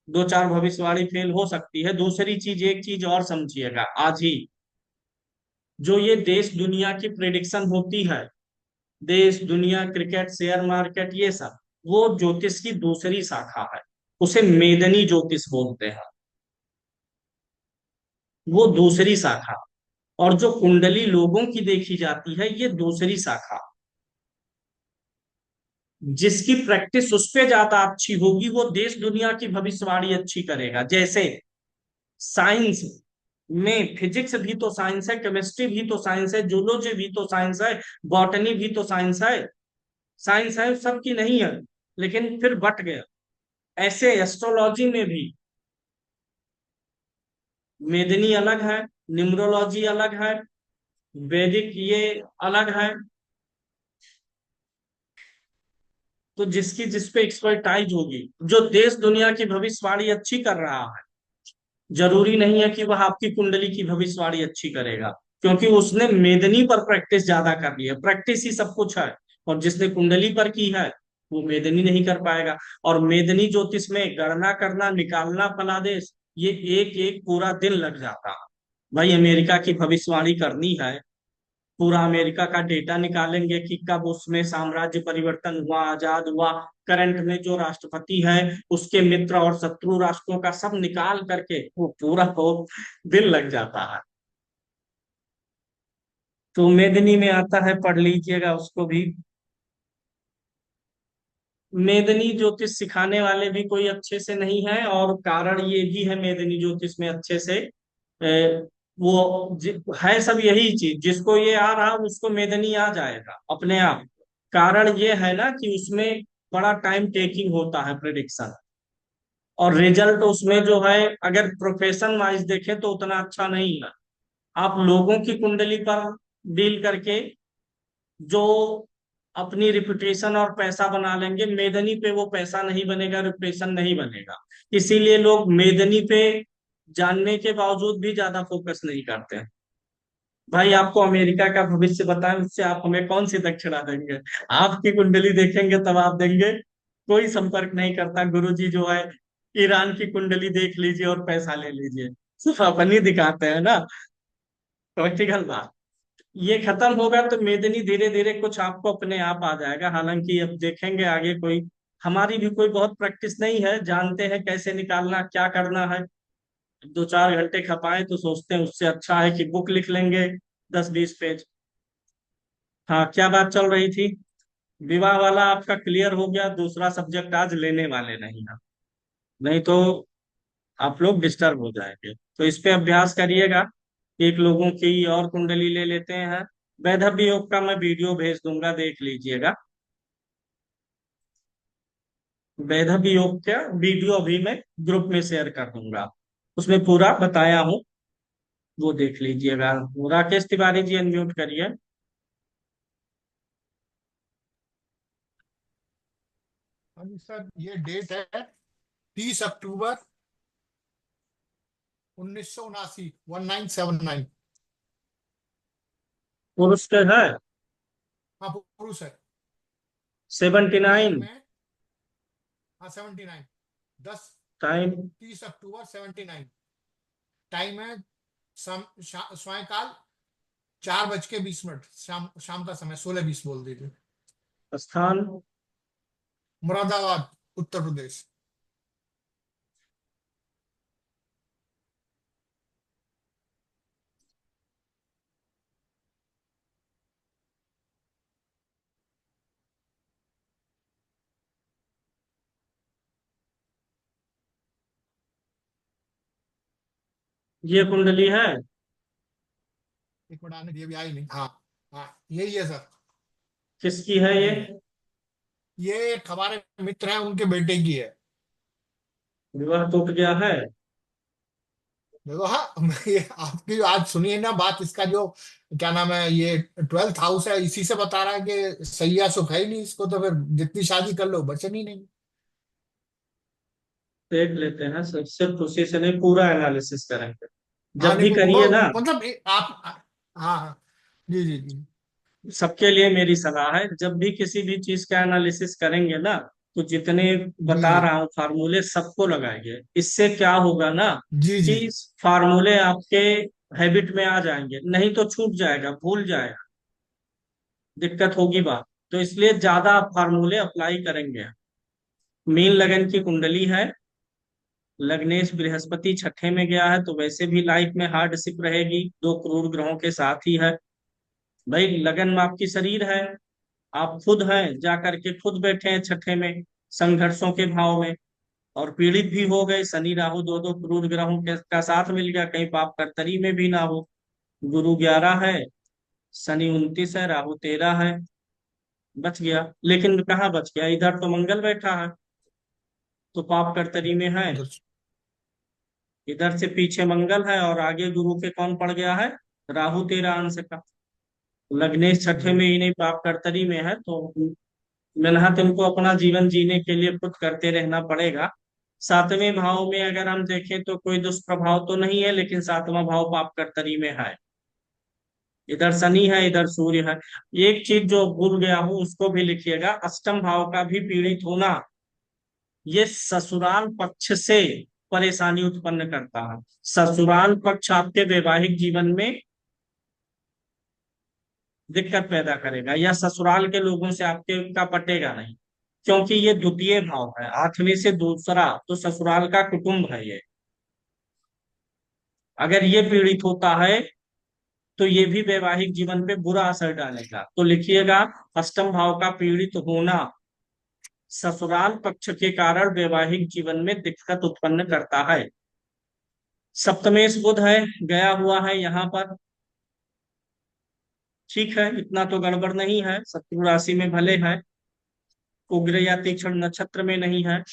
दो चार भविष्यवाणी फेल हो सकती है। दूसरी चीज, एक चीज और समझिएगा, आज ही जो ये देश दुनिया की प्रेडिक्शन होती है, देश दुनिया क्रिकेट शेयर मार्केट ये सब, वो ज्योतिष की दूसरी शाखा है, उसे मेदनी ज्योतिष बोलते हैं, वो दूसरी शाखा। और जो कुंडली लोगों की देखी जाती है, ये दूसरी शाखा। जिसकी प्रैक्टिस उस पे ज्यादा अच्छी होगी वो देश दुनिया की भविष्यवाणी अच्छी करेगा। जैसे साइंस में फिजिक्स भी तो साइंस है, केमिस्ट्री भी तो साइंस है, जूलॉजी भी तो साइंस है, बॉटनी भी तो साइंस है, सबकी नहीं है, लेकिन फिर बट गया। ऐसे एस्ट्रोलॉजी में भी मेदनी अलग है, न्यूमरोलॉजी अलग है, वैदिक ये अलग है। तो जिसकी जिस पे एक्सपर्टाइज होगी, जो देश दुनिया की भविष्यवाणी अच्छी कर रहा है, जरूरी नहीं है कि वह आपकी कुंडली की भविष्यवाणी अच्छी करेगा, क्योंकि उसने मेदनी पर प्रैक्टिस ज्यादा कर ली है। प्रैक्टिस ही सब कुछ है, और जिसने कुंडली पर की है वो मेदनी नहीं कर पाएगा। और मेदनी ज्योतिष में गणना करना, निकालना फलादेश, ये एक एक पूरा दिन लग जाता है। भाई अमेरिका की भविष्यवाणी करनी है, पूरा अमेरिका का डेटा निकालेंगे कि कब उसमें साम्राज्य परिवर्तन हुआ, आजाद हुआ, करंट में जो राष्ट्रपति है, उसके मित्र और शत्रु राष्ट्रों का सब निकाल करके वो पूरा हो दिन लग जाता है। तो मेदिनी में आता है, पढ़ लीजिएगा उसको भी। मेदिनी ज्योतिष सिखाने वाले भी कोई अच्छे से नहीं है, और कारण ये भी है मेदिनी ज्योतिष में अच्छे से है सब यही चीज, जिसको ये आ रहा उसको मेदनी आ जाएगा अपने आप। कारण ये है ना कि उसमें बड़ा टाइम टेकिंग होता है प्रिडिक्शन, और रिजल्ट उसमें जो है अगर प्रोफेशन वाइज देखें तो उतना अच्छा नहीं है। आप लोगों की कुंडली पर डील करके जो अपनी रिपुटेशन और पैसा बना लेंगे, मेदनी पे वो पैसा नहीं बनेगा, रिपुटेशन नहीं बनेगा। इसीलिए लोग मेदनी पे जानने के बावजूद भी ज्यादा फोकस नहीं करते हैं। भाई आपको अमेरिका का भविष्य बताएं, उससे आप हमें कौन सी दक्षिणा देंगे? आपकी कुंडली देखेंगे तब आप देंगे। कोई संपर्क नहीं करता, गुरुजी जो है ईरान की कुंडली देख लीजिए और पैसा ले लीजिए, सिर्फ अपन ही दिखाते हैं ना। प्रैक्टिकल बात। ये खत्म होगा तो मेदिनी धीरे धीरे कुछ आपको अपने आप आ जाएगा। हालांकि अब देखेंगे आगे, कोई हमारी भी कोई बहुत प्रैक्टिस नहीं है, जानते हैं कैसे निकालना क्या करना है। 2-4 घंटे खपाए तो सोचते हैं उससे अच्छा है कि बुक लिख लेंगे 10-20 पेज। हाँ, क्या बात चल रही थी? विवाह वाला आपका क्लियर हो गया, दूसरा सब्जेक्ट आज लेने वाले नहीं आप, नहीं तो आप लोग डिस्टर्ब हो जाएंगे। तो इस पे अभ्यास करिएगा। एक लोगों की और कुंडली ले लेते हैं। वैधव्य योग का मैं वीडियो भेज दूंगा, देख लीजिएगा। वैधव्य योग का वीडियो अभी मैं ग्रुप में शेयर कर दूंगा, उसमें पूरा बताया हूँ, वो देख लीजिएगा। राकेश तिवारी जी अनम्यूट करिए। हाँ जी सर, ये डेट है 30 अक्टूबर 1979, 1979। पुरुष के है। हाँ पुरुष है। 79। टाइम है, हाँ 79, 10, टाइम। 30 अक्टूबर 79। टाइम है सायकाल 4:20, शाम शाम का समय 16:20 बोल दीजिए। स्थान। मुरादाबाद, उत्तर प्रदेश। ये कुंडली है। एक मिनट आने, ये भी आई नहीं। हाँ हाँ, यही है सर, किसकी है ये? यही है। ये एक हमारे मित्र हैं, उनके बेटे की है। विवाह टूट गया है। देखो, हाँ ये आपकी आज सुनिए ना बात, इसका जो क्या नाम है, ये 12th हाउस है, इसी से बता रहा है कि सैया सुख है ही नहीं इसको, तो फिर जितनी शादी कर लो बचन ही नहीं। देख लेते हैं सर, सिर्फ उसी से नहीं, पूरा एनालिसिस करेंगे। हाँ जब नहीं, भी करिए ना, मतलब आप, हाँ हाँ, जी जी जी। सबके लिए मेरी सलाह है, जब भी किसी भी चीज का एनालिसिस करेंगे ना, तो जितने जी बता रहा हूँ फार्मूले सबको लगाएंगे। इससे क्या होगा ना, जी जी। कि फार्मूले आपके हैबिट में आ जाएंगे, नहीं तो छूट जाएगा, भूल जाएगा, दिक्कत होगी बात। तो इसलिए ज्यादा आप फार्मूले अप्लाई करेंगे। मीन लगन की कुंडली है। लग्नेश बृहस्पति छठे में गया है, तो वैसे भी लाइफ में हार्डशिप रहेगी, 2 क्रूर ग्रहों के साथ ही है। भाई लगन में आपकी शरीर है, आप खुद हैं, जा करके खुद बैठे हैं छठे में, संघर्षों के भाव में, और पीड़ित भी हो गए। शनि राहु 2-2 क्रूर ग्रहों के का साथ मिल गया, कहीं पाप कर्तरी में भी ना हो। गुरु 11 है, शनि 29 है, राहु 13 है। बच गया, लेकिन कहाँ बच गया, इधर तो मंगल बैठा है, तो पाप कर्तरी में है। उधर। इधर से पीछे मंगल है और आगे गुरु के कौन पड़ गया है, राहु 13 अंश का। लग्नेश छठे में जी ही नहीं, पाप कर्तरी में है, तो मेहनत इनको अपना जीवन जीने के लिए खुद करते रहना पड़ेगा। 7वें भाव में अगर हम देखें तो कोई दुष्प्रभाव तो नहीं है, लेकिन 7वां भाव पाप कर्तरी में है। इधर शनि है, इधर सूर्य है। एक चीज जो भूल गया हूं उसको भी लिखिएगा, अष्टम भाव का भी पीड़ित होना, ये ससुराल पक्ष से परेशानी उत्पन्न करता है। ससुराल पक्ष आपके वैवाहिक जीवन में दिक्कत पैदा करेगा, या ससुराल के लोगों से आपके का पटेगा नहीं, क्योंकि ये द्वितीय भाव है, 8वें से दूसरा, तो ससुराल का कुटुंब है ये। अगर ये पीड़ित होता है तो ये भी वैवाहिक जीवन पे बुरा असर डालेगा। तो लिखिएगा, अष्टम भाव का पीड़ित होना ससुराल पक्ष के कारण वैवाहिक जीवन में दिक्कत उत्पन्न करता है। सप्तमेश बुध है, गया हुआ है यहाँ पर। ठीक है, इतना तो गड़बड़ नहीं है, शत्रु राशि में भले है, उग्र या तीक्ष्ण नक्षत्र में नहीं है।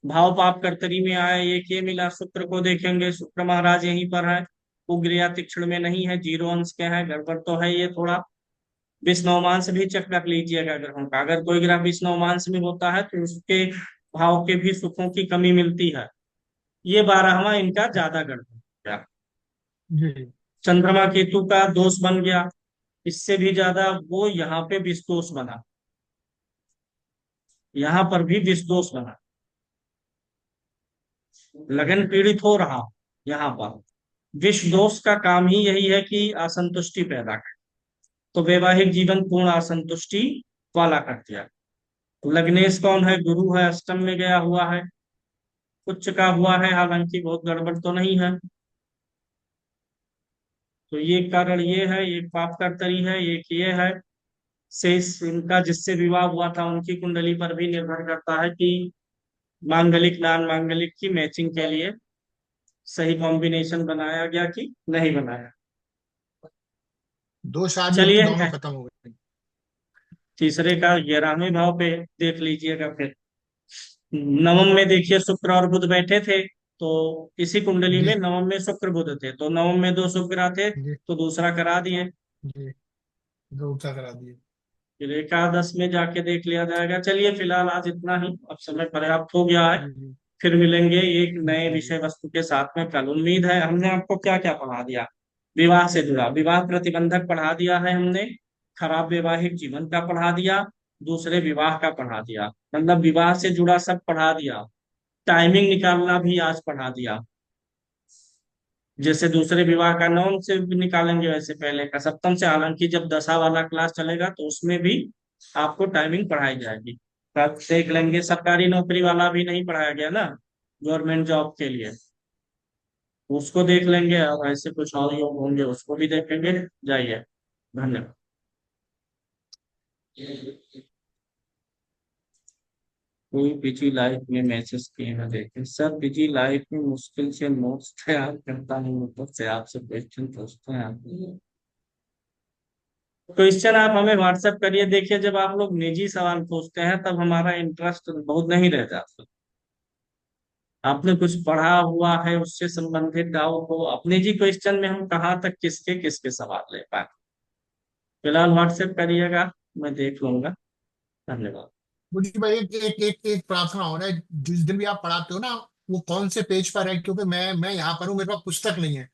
भाव पाप कर्तरी में आया, एक ये मिला। शुक्र को देखेंगे, शुक्र महाराज यहीं पर है, उग्र या तीक्ष्ण में नहीं है, 0 अंश के है, गड़बड़ तो है ये थोड़ा। विष्णुमांस भी चेक कर लीजिएगा ग्रहों का, अगर कोई ग्रह विष्णुमांस में होता है तो उसके भाव के भी सुखों की कमी मिलती है। ये 12वां इनका ज्यादा गड़बड़ हो गया। जी। चंद्रमा केतु का दोष बन गया, इससे भी ज्यादा वो यहाँ पे विष दोष बना, यहाँ पर भी विष दोष बना, लगन पीड़ित हो रहा यहाँ पर। विष दोष का काम ही यही है कि असंतुष्टि पैदा करे, तो वैवाहिक जीवन पूर्ण असंतुष्टि वाला कर दिया। लग्नेश कौन है? गुरु है, अष्टम में गया हुआ है, उच्च का हुआ है, हालांकि बहुत गड़बड़ तो नहीं है। तो ये कारण ये है, ये पाप कर्तरी है, एक ये है। शेष इनका जिससे विवाह हुआ था उनकी कुंडली पर भी निर्भर करता है कि मांगलिक नॉन मांगलिक की मैचिंग के लिए सही कॉम्बिनेशन बनाया गया कि नहीं बनाया। दो शादी उनकी चलिए, दोनों खत्म हो गई। तीसरे का 11वें भाव पे देख लीजिएगा फिर। नवम में देखिए शुक्र और बुध बैठे थे, तो इसी कुंडली में जी नवम में शुक्र बुध थे, तो नवम में दो शुक्र थे, जी तो दूसरा करा दिए। जी, गौचा करा दिए। फिर एकादश में जाके देख लिया जाएगा। चलिए फिलहाल आज इतना ही, अब समय पर्याप्त हो गया है। जी जी फिर मिलेंगे एक नए जी विषय वस्तु के साथ में कल। उम्मीद है हमने आपको क्या क्या पढ़ा दिया। विवाह से जुड़ा विवाह प्रतिबंधक पढ़ा दिया है हमने, खराब वैवाहिक जीवन का पढ़ा दिया, दूसरे विवाह का पढ़ा दिया, मतलब विवाह से जुड़ा सब पढ़ा दिया। टाइमिंग निकालना भी आज पढ़ा दिया। जैसे दूसरे विवाह का नवम से भी निकालेंगे, वैसे पहले का सप्तम से, हालांकि जब दशा वाला क्लास चलेगा तो उसमें भी आपको टाइमिंग पढ़ाई जाएगी। तब देख लेंगे, सरकारी नौकरी वाला भी नहीं पढ़ाया गया ना, गवर्नमेंट जॉब के लिए, उसको देख लेंगे, और ऐसे कुछ और योग होंगे उसको भी देखेंगे। जाइए, धन्यवाद। कोई बिजी लाइफ में मैसेज किए ना देखें सर, बिजी लाइफ में मुश्किल से नोट्स तैयार करता हूँ, मतलब से आपसे क्वेश्चन पूछते हैं आप। क्वेश्चन आप हमें व्हाट्सएप करिए। देखिए, जब आप लोग निजी सवाल पूछते हैं तब हमारा इंटरेस्ट बहुत नहीं रह जाता। आपने कुछ पढ़ा हुआ है उससे संबंधित डाउट हो, अपने जी क्वेश्चन में हम कहाँ तक किसके किसके सवाल ले पाए। फिलहाल व्हाट्सएप करिएगा, मैं देख लूंगा। धन्यवाद। मुझे भाई एक प्रार्थना हो रहा है, जिस दिन भी आप पढ़ाते हो ना, वो कौन से पेज पर है, क्योंकि मैं यहाँ पर हूँ, मेरे पास पुस्तक नहीं है,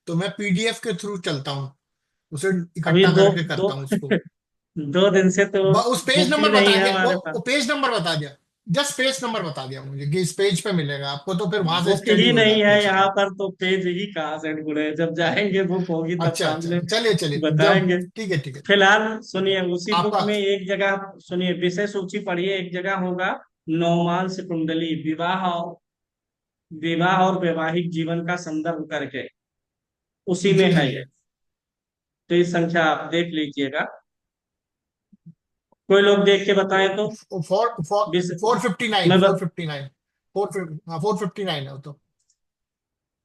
तो मैं पीडीएफ के थ्रू चलता हूँ, उसे अभी इकट्ठा दो करके दो करता हूँ उसको। 2 दिन से तो उस पेज बुक ही नंबर नहीं बता है दिया, हमारे वो पास। पेज नंबर बता दिया, जस्ट पेज नंबर बता दिया मुझे कि इस पेज पे मिलेगा आपको, तो फिर वहां से बुक स्टडी ही हो नहीं जाती है है यहाँ सारी। पर, तो पेज ही कहाँ से ढूंढे, जब जाएंगे बुक होगी तब अच्छा अच्छा, सामने चलिए चलिए, जब बताएंगे। ठीक है ठीक है। फिलहाल सुनिए, उसी बुक आपका में एक जगह सुनिए, विषय सूची पढ़िए, एक जगह होगा नवमांश कुंडली, विवाह और वैवाहिक जीवन का संदर्भ करके, उसी में जी है जी ये। तो इस संख्या आप देख लीजिएगा, कोई लोग देख के बताएं तो। Four four four fifty nine मैं 459, 459 है वो तो।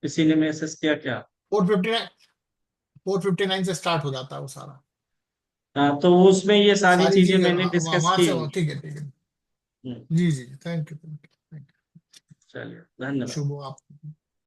किसी ने मैसेज किया क्या? 459, 459 से स्टार्ट हो जाता है वो सारा। हाँ, तो उसमें ये सारी सारी चीजें चीजें मैंने डिस्कस वहां की से, हुई। ठीक है ठीक है। हम्म, जी जी, थैंक यू थैंक यू। चलिए, धन्यवाद। शुभ हो आप।